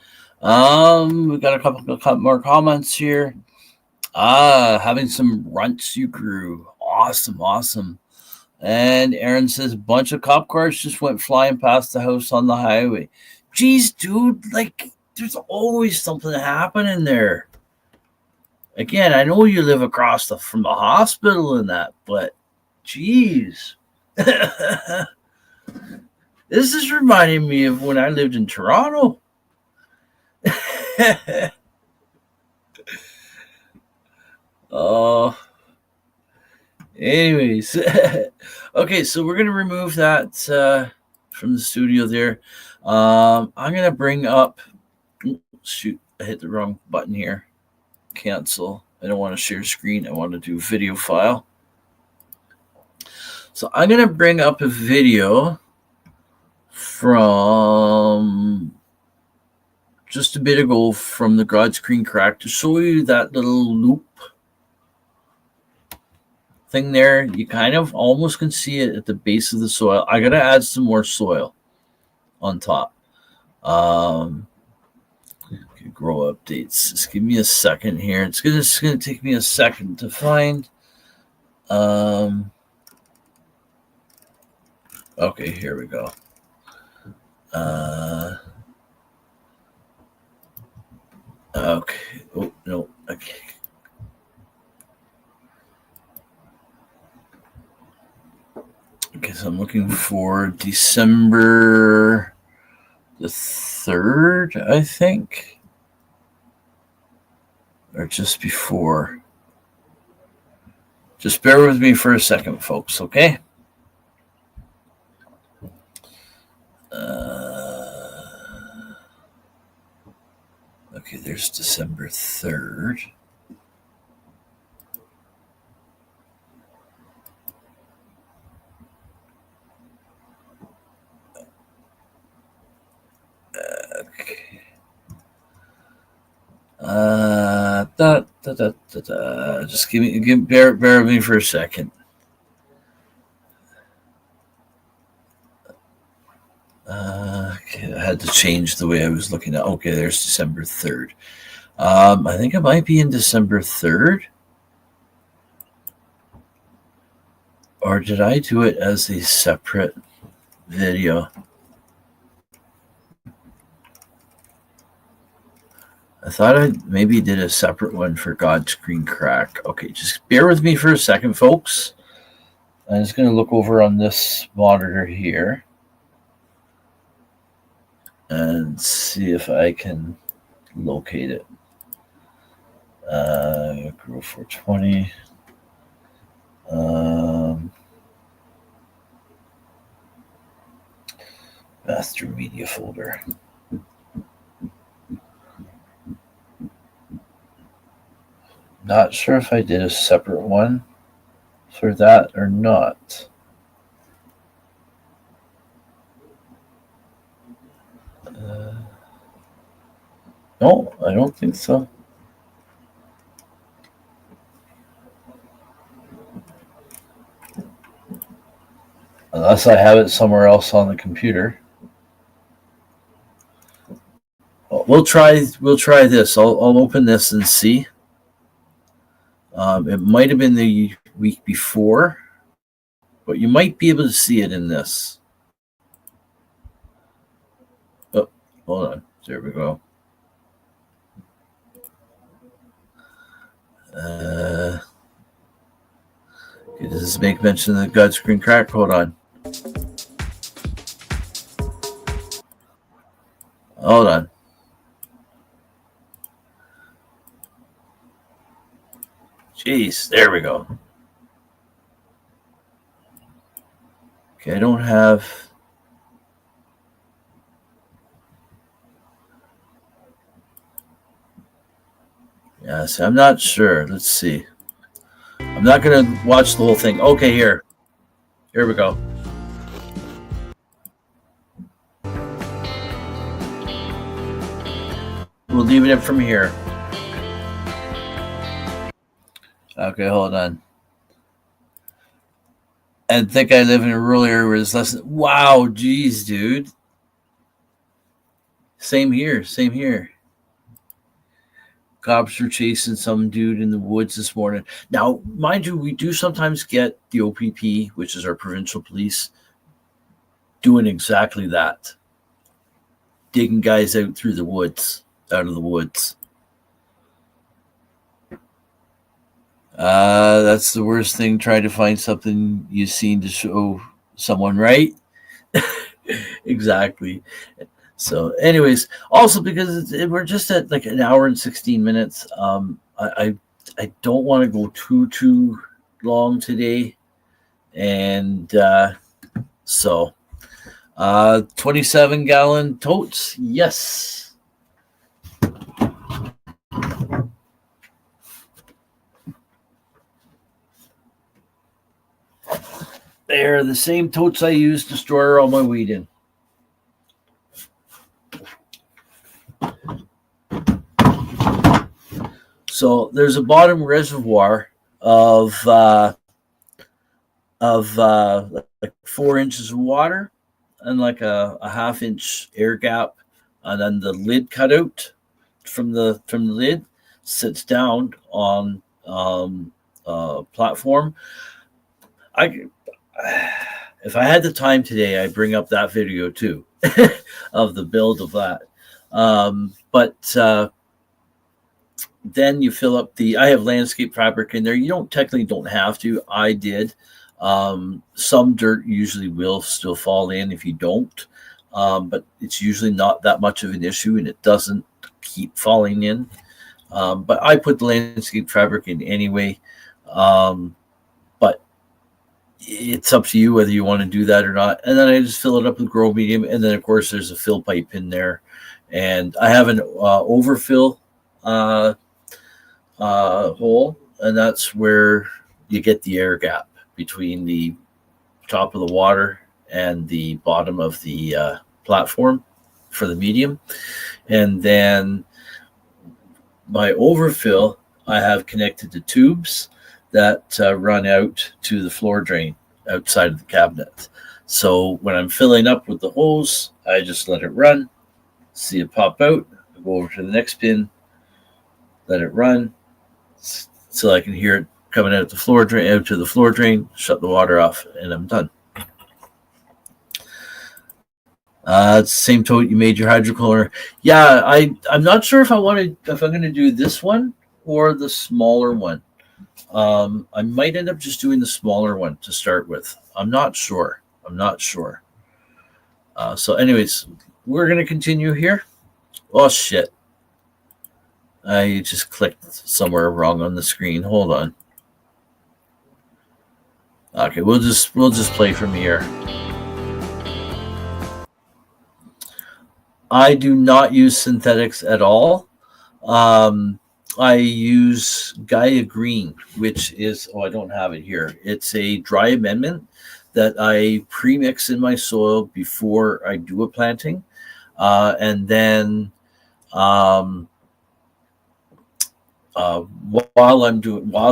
We've got a couple more comments here. Having some runts you grew. Awesome. And Aaron says, a bunch of cop cars just went flying past the house on the highway. Geez, dude, like, there's always something happening there. Again, I know you live across from the hospital and that, but geez. This is reminding me of when I lived in Toronto. Oh, anyways. Okay, so we're going to remove that from the studio there. I'm going to bring up, shoot, I hit the wrong button here. Cancel. I don't want to share screen. I want to do video file. So I'm going to bring up a video from just a bit ago from the garage screen crack to show you that little loop thing there. You kind of almost can see it at the base of the soil. I got to add some more soil on top. Grow updates. Just give me a second here. It's gonna take me a second to find. Okay, here we go. Okay. Oh no. Okay. Okay, so I'm looking for December the 3rd, I think. Or just before. Just bear with me for a second, folks, okay? Okay, there's December 3rd. Okay. Just bear with me for a second. Okay, I had to change the way I was looking at. Okay, there's December 3rd. I think it might be in December 3rd. Or did I do it as a separate video? I thought I maybe did a separate one for God's Green Crack. Okay, just bear with me for a second, folks. I'm just going to look over on this monitor here and see if I can locate it. Grow420. Master Media folder. Not sure if I did a separate one for that or not. No, I don't think so. Unless I have it somewhere else on the computer. We'll try this. I'll open this and see. It might have been the week before, but you might be able to see it in this. Oh, hold on. There we go. Okay, does this make mention of the God's Green Crack? Hold on. Hold on. Jeez, there we go. Okay, I don't have. Yes, I'm not sure. Let's see. I'm not going to watch the whole thing. Okay, here we go. We'll leave it in from here. Okay, hold on. And think I live in a rural area where there's less. Wow, geez, dude. Same here. Cops were chasing some dude in the woods this morning. Now, mind you, we do sometimes get the OPP, which is our provincial police, doing exactly that. Digging guys out of the woods. That's the worst thing. Try to find something you've seen to show someone, right? Exactly. So, anyways, also because we're just at like an hour and 16 minutes. I don't want to go too long today, and so 27-gallon totes, yes. They're the same totes I use to store all my weed in. So there's a bottom reservoir of like 4 inches of water and like a half-inch air gap, and then the lid cutout from the lid sits down on platform. If I had the time today, I'd bring up that video too of the build of that. But then you fill up I have landscape fabric in there. You technically don't have to. I did. Some dirt usually will still fall in if you don't. But it's usually not that much of an issue, and it doesn't keep falling in. But I put the landscape fabric in anyway. But it's up to you whether you want to do that or not. And then I just fill it up with grow medium. And then, of course, there's a fill pipe in there. And I have an overfill hole, and that's where you get the air gap between the top of the water and the bottom of the platform for the medium. And then my overfill, I have connected to tubes that run out to the floor drain outside of the cabinet. So when I'm filling up with the hose, I just let it run, see it pop out, I go over to the next pin, let it run, so I can hear it coming out to the floor drain, shut the water off, and I'm done. It's the same tote you made your hydrocolor. Yeah, I'm not sure if I'm going to do this one or the smaller one. I might end up just doing the smaller one to start with. I'm not sure. So anyways, we're going to continue here. Oh, shit. I just clicked somewhere wrong on the screen. Hold on. Okay, we'll just play from here. I do not use synthetics at all. I use Gaia Green, which is, I don't have it here. It's a dry amendment that I pre-mix in my soil before I do a planting. And then while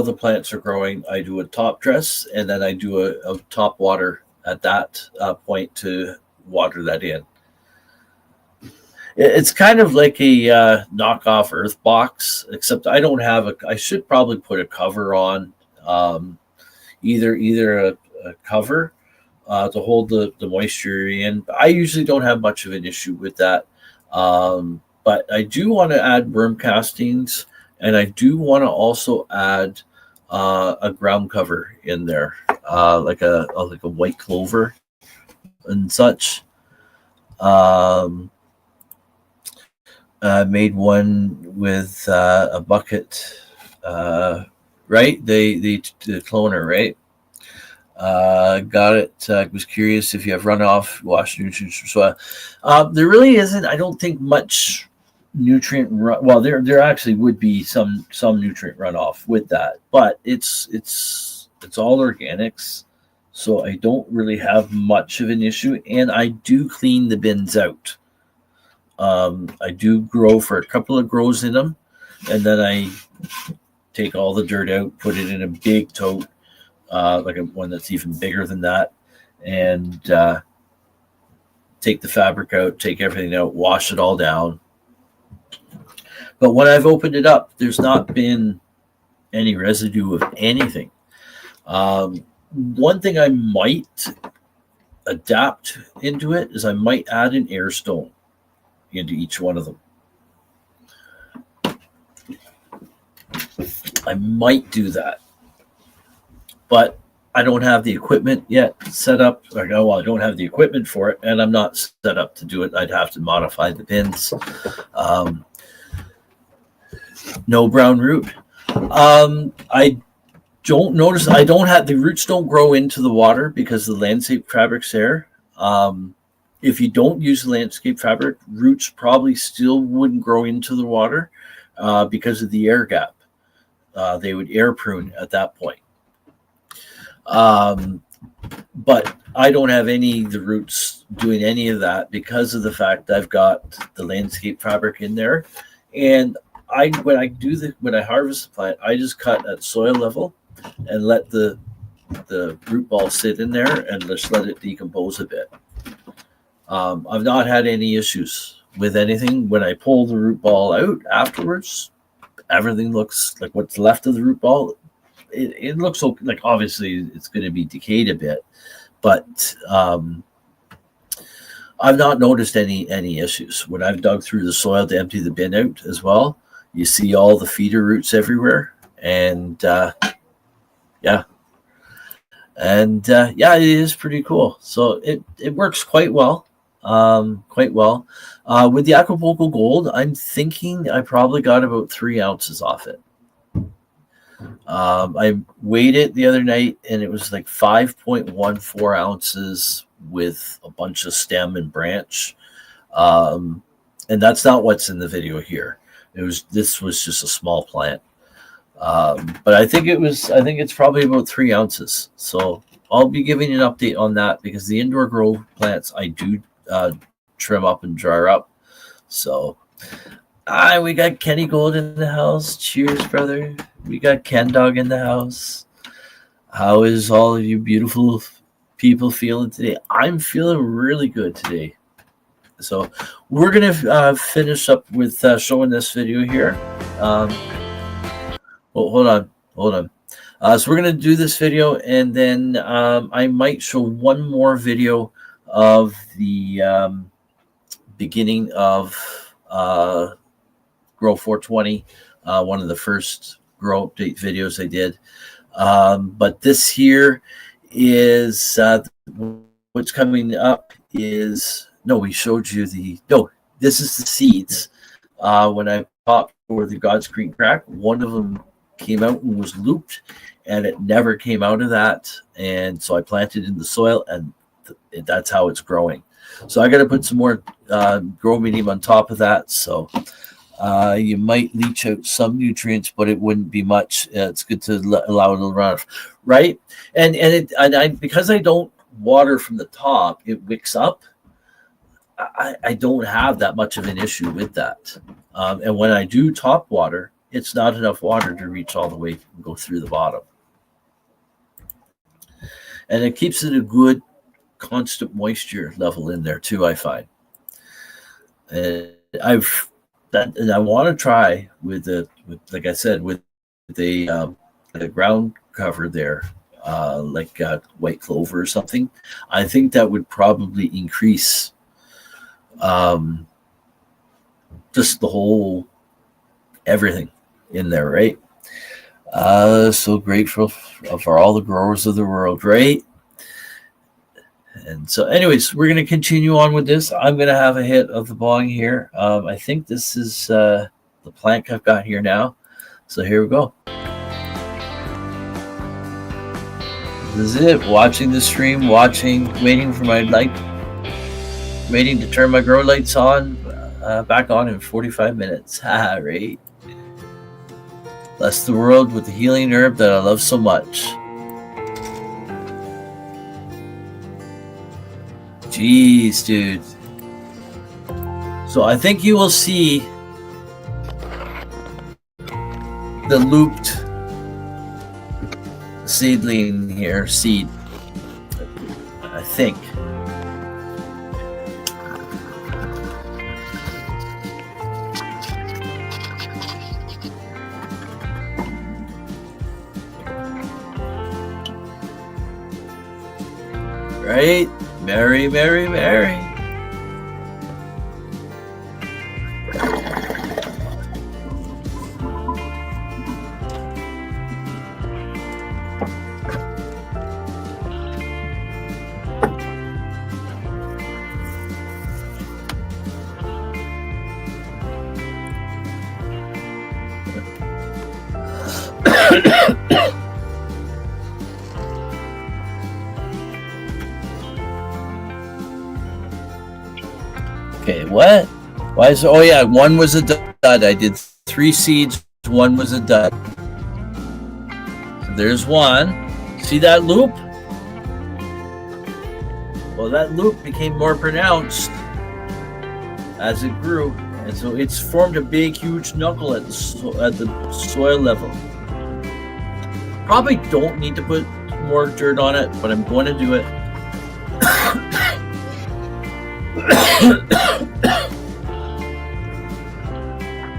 the plants are growing, I do a top dress, and then I do a top water at that point to water that in. It's kind of like a knockoff earth box, except I don't have I should probably put a cover on, either a cover to hold the moisture in. I usually don't have much of an issue with that, but I do want to add worm castings, and I do want to also add a ground cover in there, like a white clover and such. I made one with a bucket right? The cloner, right? Got it. Was curious if you have runoff, wash nutrients from soil. There really isn't, I don't think, much nutrient well, there actually would be some nutrient runoff with that, but it's all organics, so I don't really have much of an issue. And I do clean the bins out. I do grow for a couple of grows in them, and then I take all the dirt out, put it in a big tote, like one that's even bigger than that, and take the fabric out, take everything out, wash it all down. But when I've opened it up, there's not been any residue of anything. One thing I might adapt into it is I might add an air stone into each one of them. I might do that, but I don't have the equipment yet set up. I don't have the equipment for it, and I'm not set up to do it. I'd have to modify the bins. No brown root. I don't notice. I don't have the roots. Don't grow into the water because the landscape fabric's there. If you don't use the landscape fabric, roots probably still wouldn't grow into the water because of the air gap. They would air prune at that point. But I don't have the roots doing any of that because of the fact I've got the landscape fabric in there. And when I harvest the plant, I just cut at soil level and let the root ball sit in there and just let it decompose a bit. I've not had any issues with anything. When I pull the root ball out afterwards, everything looks like what's left of the root ball. It looks like, obviously it's going to be decayed a bit, but I've not noticed any issues. When I've dug through the soil to empty the bin out as well, you see all the feeder roots everywhere, and it is pretty cool. So it works quite well. With the Acapulco Gold, I'm thinking I probably got about 3 ounces off it. I weighed it the other night, and it was like 5.14 ounces with a bunch of stem and branch. And that's not what's in the video here. This was just a small plant. But I think it's probably about 3 ounces. So I'll be giving you an update on that, because the indoor grow plants I do trim up and dry up. So we got Kenny Gold in the house. Cheers, brother. We got Ken Dog in the house. How is all of you beautiful people feeling today? I'm feeling really good today. So we're going to finish up with showing this video here. Hold on. So we're going to do this video, and then I might show one more video of the beginning of Grow420, one of the first Grow Update videos I did. But this here is what's coming up is, we showed you this is the seeds. When I popped for the God's Creek crack, one of them came out and was looped, and it never came out of that. And so I planted in the soil, and that's how it's growing. So I got to put some more grow medium on top of that. So you might leach out some nutrients, but it wouldn't be much. It's good to allow it to run off, right? And because I don't water from the top, it wicks up. I don't have that much of an issue with that. And when I do top water, it's not enough water to reach all the way and go through the bottom. And it keeps it a good constant moisture level in there too, I find. And I want to try with like I said, with the ground cover there, like white clover or something. I think that would probably increase just the whole everything in there, right? So grateful for all the growers of the world, right? And so anyways, we're going to continue on with this. I'm going to have a hit of the bong here. I think this is the plank I've got here now. So here we go. This is it. Watching the stream, waiting for my light, waiting to turn my grow lights on, back on in 45 minutes. Haha, right? Bless the world with the healing herb that I love so much. Jeez, dude. So I think you will see the looped seedling here, seed, I think. Right? Mary, Mary, Mary. Okay, what? Why is? Oh yeah, one was a dud. I did 3 seeds. One was a dud. So there's one. See that loop? Well, that loop became more pronounced as it grew, and so it's formed a big, huge knuckle at the soil level. Probably don't need to put more dirt on it, but I'm going to do it.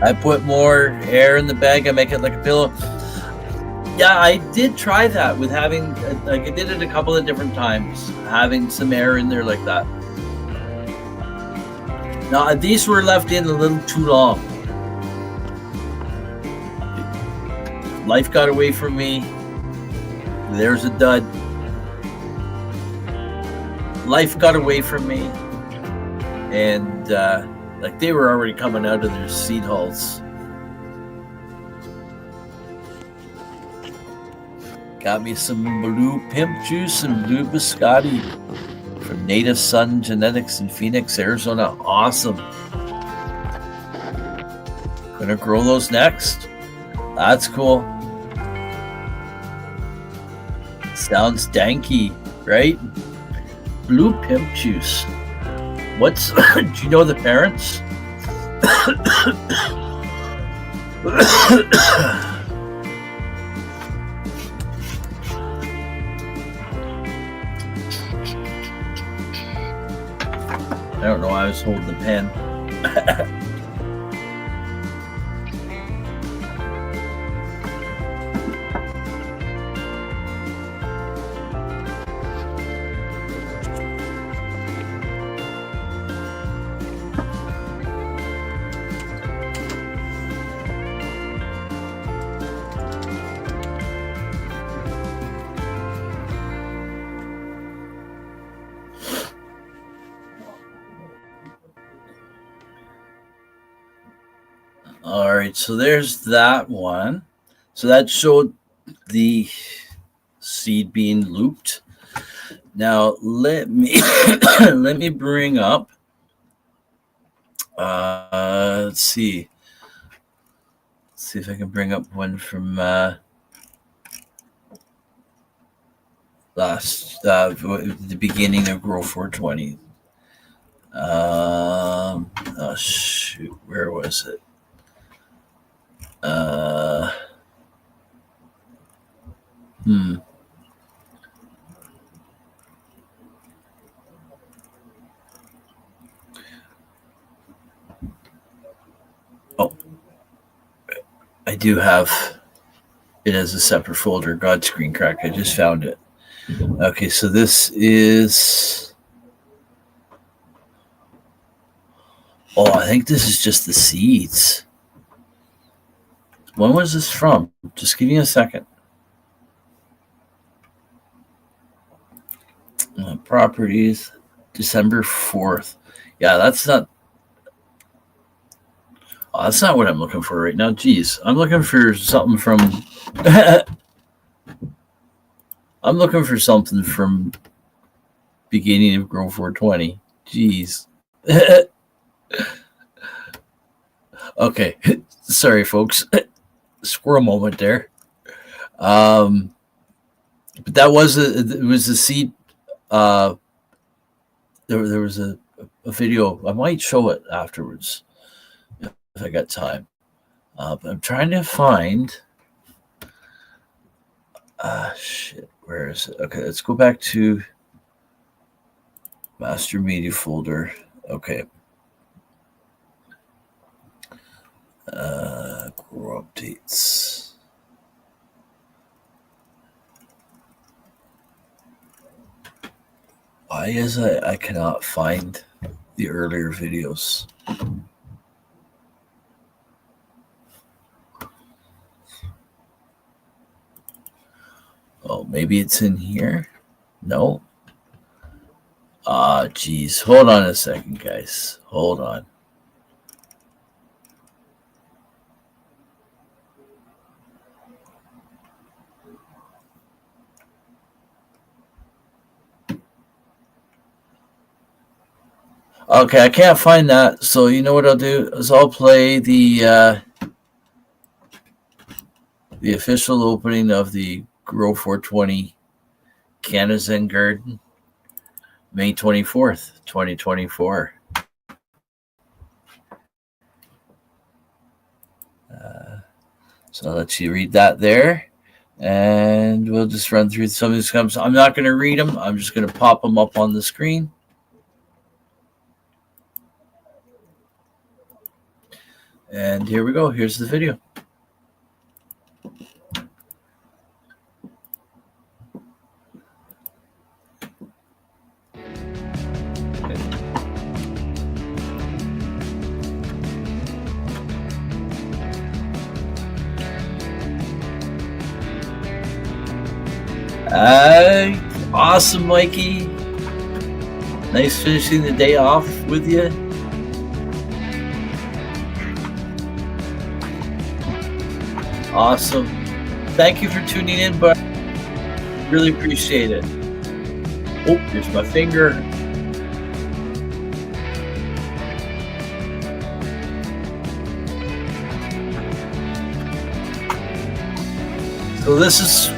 I put more air in the bag. I make it like a pillow. Yeah, I did try that with having, like I did it a couple of different times, having some air in there like that. Now, these were left in a little too long. Life got away from me. There's a dud. Life got away from me. And, like they were already coming out of their seed hulls. Got me some blue pimp juice and blue biscotti from Native Sun Genetics in Phoenix, Arizona. Awesome. Gonna grow those next. That's cool. Sounds danky, right? Blue pimp juice. What's, do you know the parents? I don't know, I was holding the pen. All right, so there's that one. So that showed the seed being looped. Now let me let me bring up. Let's see. Let's see if I can bring up one from the beginning of Grow420. Oh shoot, where was it? Oh, I do have it as a separate folder. God, screen crack. I just found it. Okay, so this is. Oh, I think this is just the seeds. When was this from? Just give me a second. Properties, December 4th. Yeah, that's not. Oh, that's not what I'm looking for right now. Jeez, I'm looking for something from. I'm looking for something from beginning of Grow420. Jeez. Okay. Sorry, folks. Squirrel moment there. But that was it was a seed. There was a video. I might show it afterwards if I got time. But I'm trying to find. Shit. Where is it? Okay, let's go back to master media folder. Okay. Grow updates. Why is I cannot find the earlier videos? Oh, maybe it's in here? No. Geez. Hold on a second, guys. Hold on. Okay, I can't find that. So you know what I'll do is I'll play the official opening of the Grow420 Canada Garden, May 24th, 2024. So I'll let you read that there, and we'll just run through some of these comments. I'm not going to read them. I'm just going to pop them up on the screen. And here we go. Here's the video. Awesome, Mikey. Nice finishing the day off with you. Awesome. Thank you for tuning in, but really appreciate it. Oh, here's my finger. So this is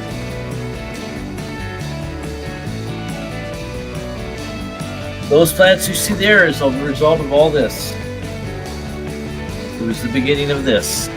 those plants you see there is a result of all this. It was the beginning of this.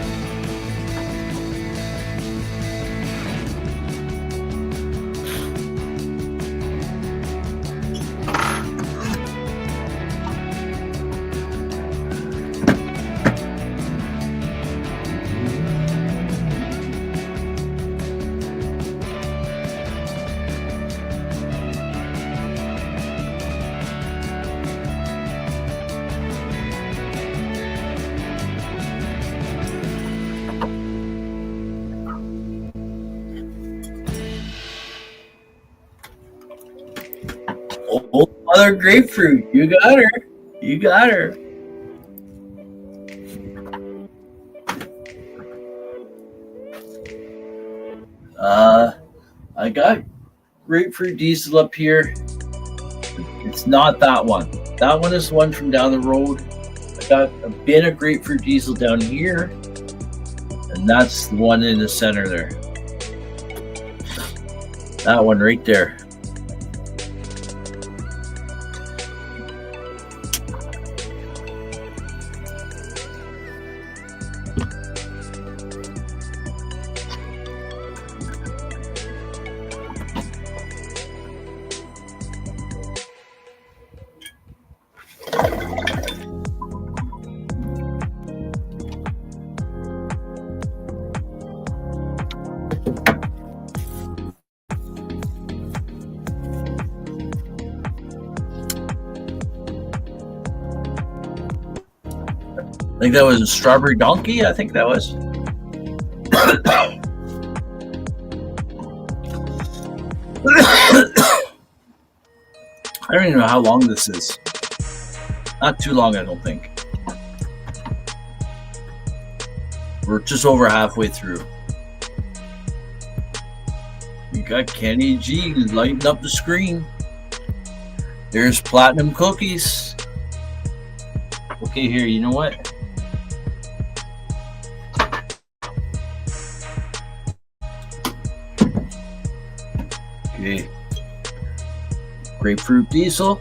Old mother grapefruit. You got her. You got her. I got grapefruit diesel up here. It's not that one. That one is one from down the road. I got a bin of grapefruit diesel down here, and that's the one in the center there. That one right there. I think that was a strawberry donkey. I think that was. I don't even know how long this is. Not too long, I don't think. We're just over halfway through. You got Kenny G lighting up the screen. There's platinum cookies. Okay, here, you know what? Okay. Grapefruit diesel.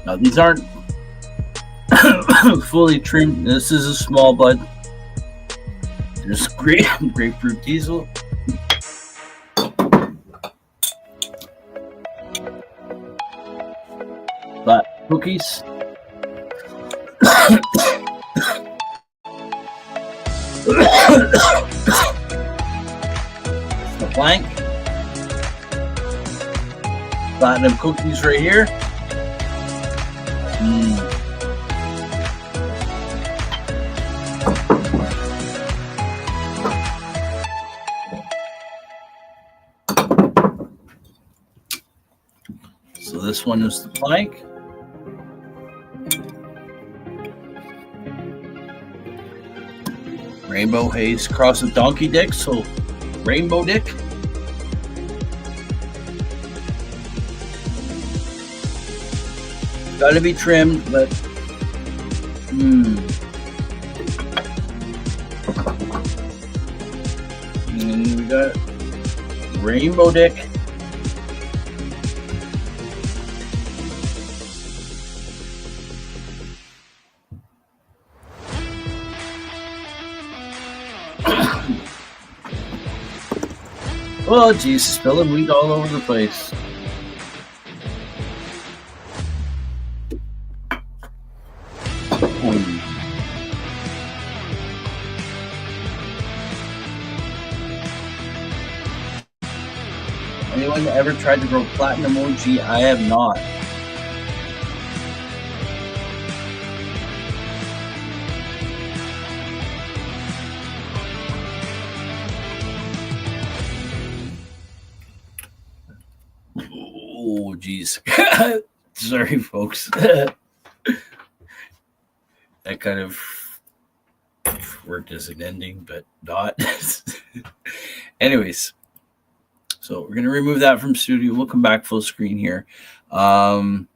Now these aren't fully trimmed. This is a small bud. There's grapefruit diesel. Flat cookies. The plank. Platinum cookies right here. So this one is the plank. Rainbow haze cross a donkey dick, so rainbow dick. Gotta be trimmed, but and then we got rainbow dick. Oh, geez, spilling wheat all over the place. Anyone ever tried to grow platinum OG? I have not. Oh, geez. Sorry, folks. That kind of worked as an ending, but not. Anyways, so we're going to remove that from studio. We'll come back full screen here. Let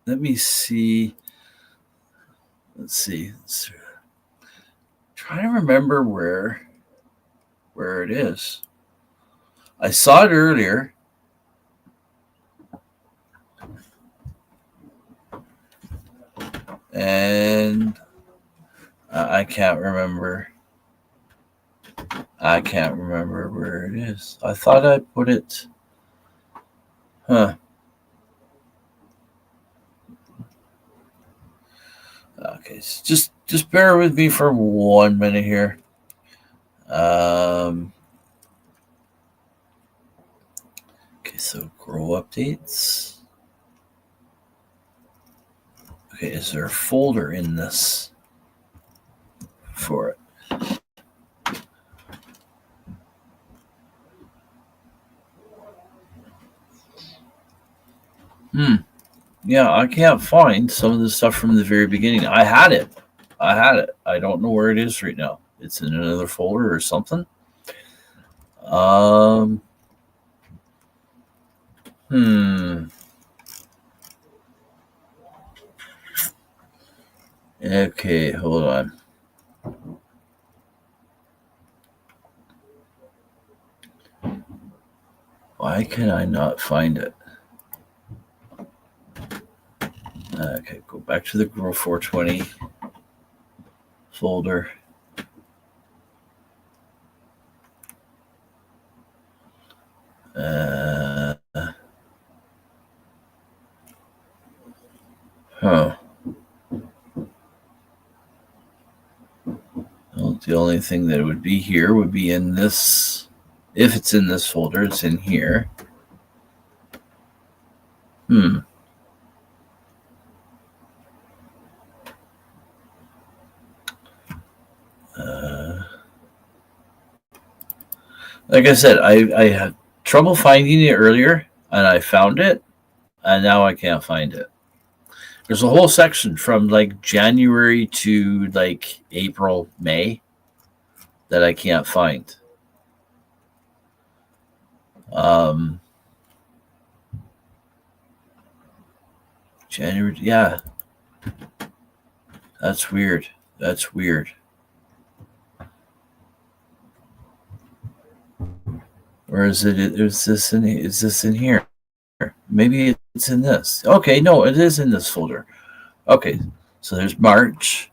me see. Let's see. Try to remember where it is. I saw it earlier. And I can't remember. I can't remember where it is. I thought I put it. Huh. Okay, so just bear with me for 1 minute here. Okay, so grow updates. Okay, is there a folder in this for it? Yeah, I can't find some of the stuff from the very beginning. I had it. I don't know where it is right now. It's in another folder or something. Okay, hold on. Why can I not find it? Okay, go back to the Grow420 folder. Well, the only thing that would be here would be in this. If it's in this folder, it's in here. Like I said, I had trouble finding it earlier, and I found it, and now I can't find it. There's a whole section from like January to like April, May that I can't find. January, yeah. That's weird. That's weird. Or is it? Is this in? Is this in here? Maybe it's in this. Okay, no, it is in this folder. Okay, so there's March,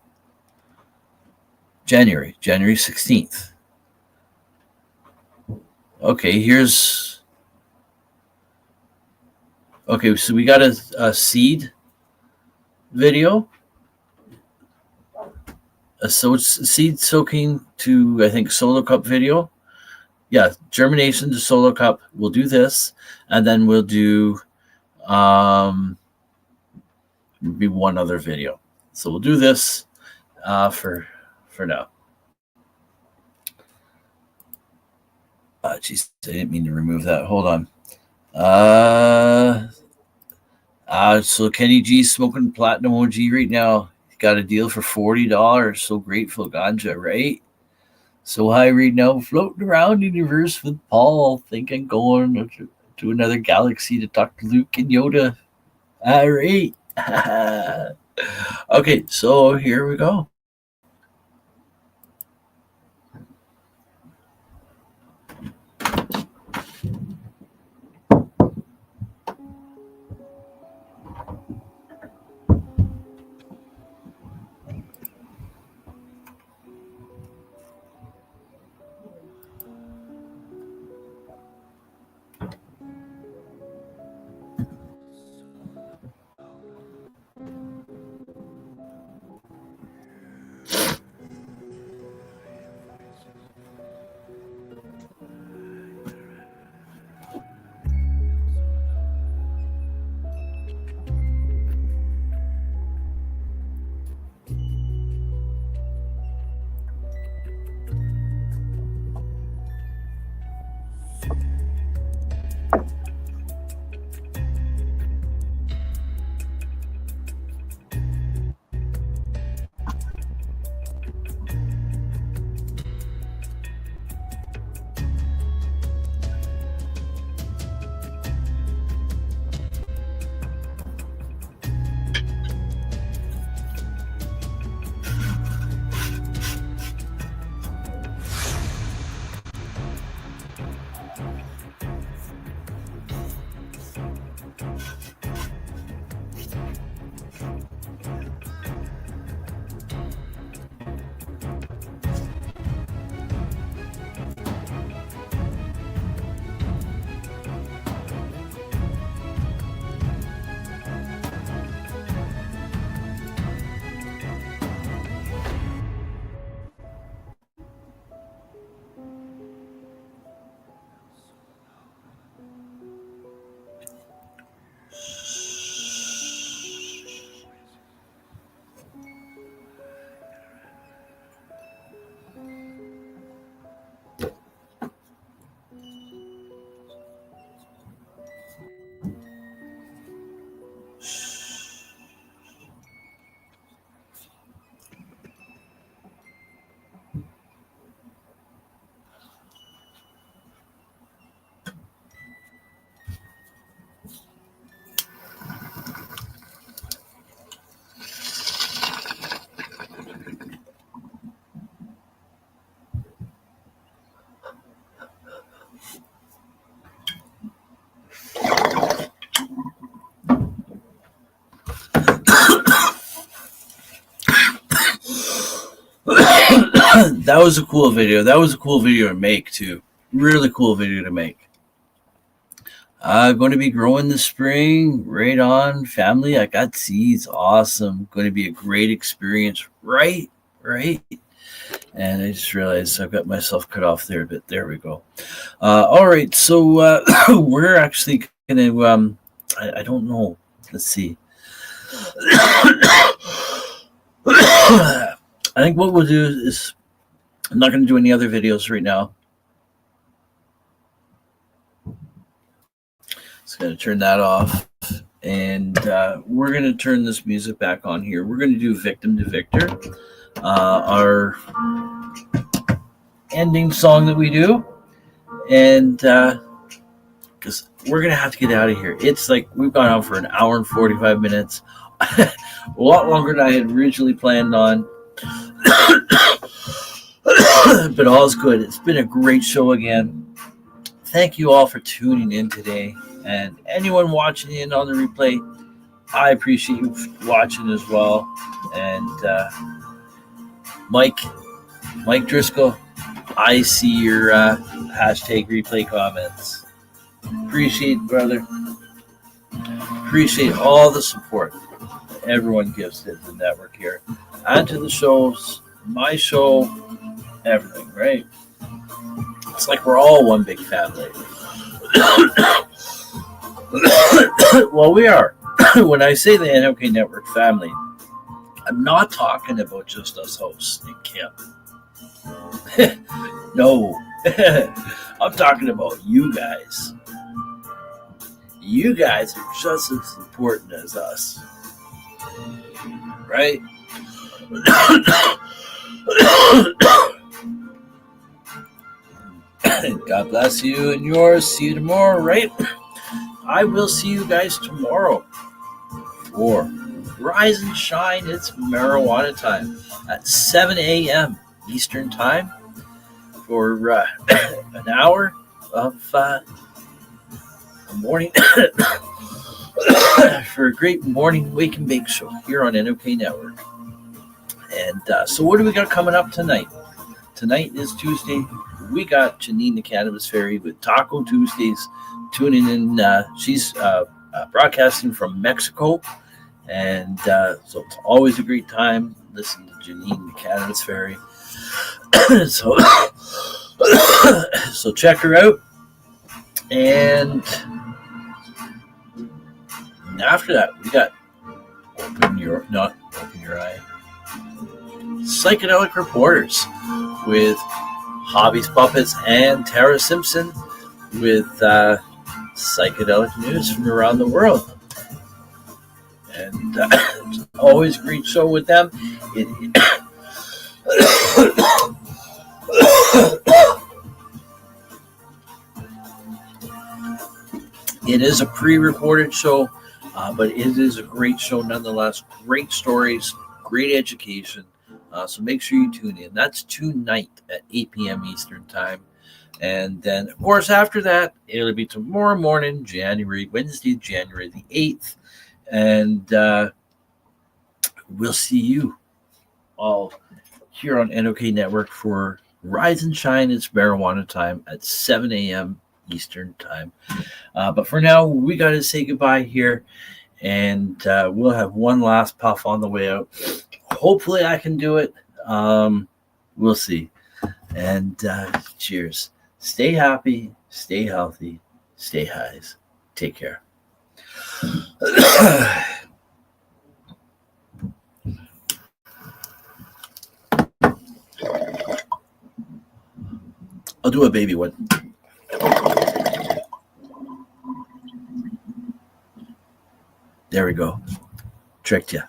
January 16th. Okay, here's. Okay, so we got a seed video. A seed soaking to, I think, solo cup video. Yeah, germination to solo cup. We'll do this, and then we'll do maybe one other video. So we'll do this for now. Geez, I didn't mean to remove that. Hold on. So Kenny G's smoking platinum OG right now. He got a deal for $40. So grateful, ganja, right? So high right now, floating around the universe with Paul. Think I'm going to another galaxy to talk to Luke and Yoda. All right. Okay, so here we go. That was a cool video. That was a cool video to make too. Really cool video to make. Going to be growing this spring. Right on, family. I got seeds. Awesome. Going to be a great experience. Right. And I just realized I've got myself cut off there, but there we go. All right. So we're actually going to, I don't know. Let's see. I think what we'll do is, I'm not going to do any other videos right now. Just going to turn that off. And we're going to turn this music back on here. We're going to do Victim to Victor, our ending song that we do. And because we're going to have to get out of here. It's like we've gone on for an hour and 45 minutes. A lot longer than I had originally planned on. But all's good. It's been a great show again. Thank you all for tuning in today. And anyone watching in on the replay, I appreciate you watching as well. And Mike Driscoll, I see your hashtag replay comments. Appreciate it, brother. Appreciate all the support everyone gives to the network here. And to the shows, my show, everything, right? It's like we're all one big family. Well, we are. When I say the NOK Network family, I'm not talking about just us hosts and Kim. No. I'm talking about you guys. You guys are just as important as us. Right? God bless you and yours. See you tomorrow, right? I will see you guys tomorrow for Rise and Shine. It's marijuana time at 7 a.m. Eastern time for an hour of morning for a great morning wake and bake show here on NOK Network. And so what do we got coming up tonight? Tonight is Tuesday. We got Janine the Cannabis Fairy with Taco Tuesdays tuning in. She's broadcasting from Mexico. And so it's always a great time listening to Janine the Cannabis Fairy. So check her out. And after that, we got Open Your Eye. Psychedelic Reporters with Hobbies Puppets and Tara Simpson with psychedelic news from around the world. And it's always a great show with them. It is a pre-recorded show, but it is a great show nonetheless. Great stories, great education. So make sure you tune in. That's tonight at 8 p.m. Eastern time. And then, of course, after that, it'll be tomorrow morning, Wednesday, January the 8th. And we'll see you all here on NOK Network for Rise and Shine. It's marijuana time at 7 a.m. Eastern time. But for now, we got to say goodbye here. And we'll have one last puff on the way out. Hopefully I can do it. We'll see. And cheers. Stay happy, stay healthy, stay highs. Take care. I'll do a baby one. There we go. Tricked you.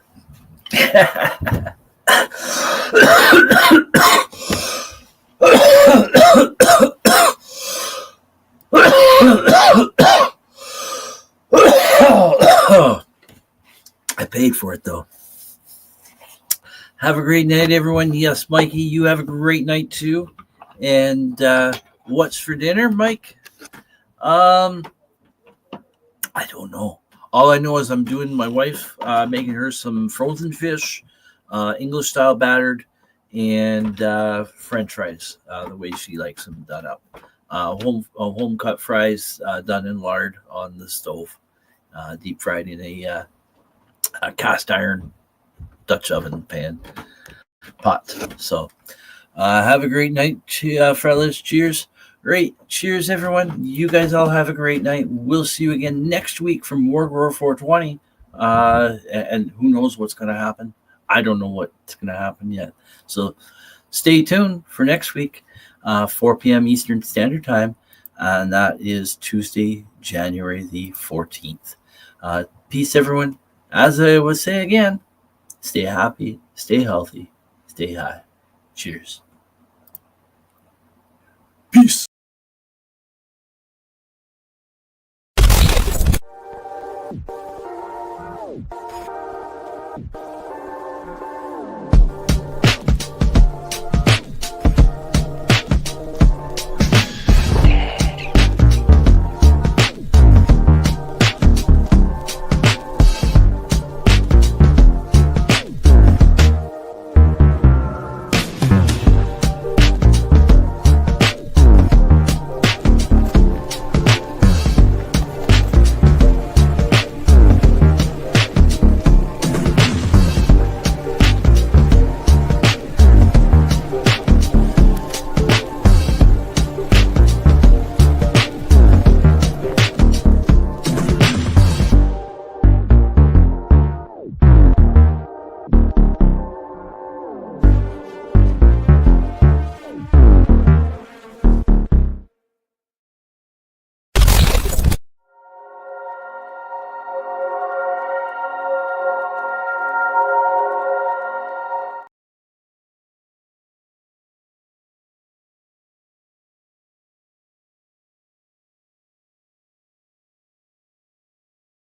I paid for it though. Have a great night, everyone. Yes, Mikey, you have a great night too. And what's for dinner, Mike? I don't know. All I know is I'm doing my wife, making her some frozen fish, English style battered, and French fries, the way she likes them done up. Home cut fries done in lard on the stove, deep fried in a cast iron Dutch oven pan pot. So have a great night, fellas. Cheers. Great. Cheers, everyone. You guys all have a great night. We'll see you again next week for more Grow420. And who knows what's going to happen. I don't know what's going to happen yet. So stay tuned for next week, 4 p.m. Eastern Standard Time. And that is Tuesday, January the 14th. Peace, everyone. As I would say again, stay happy, stay healthy, stay high. Cheers.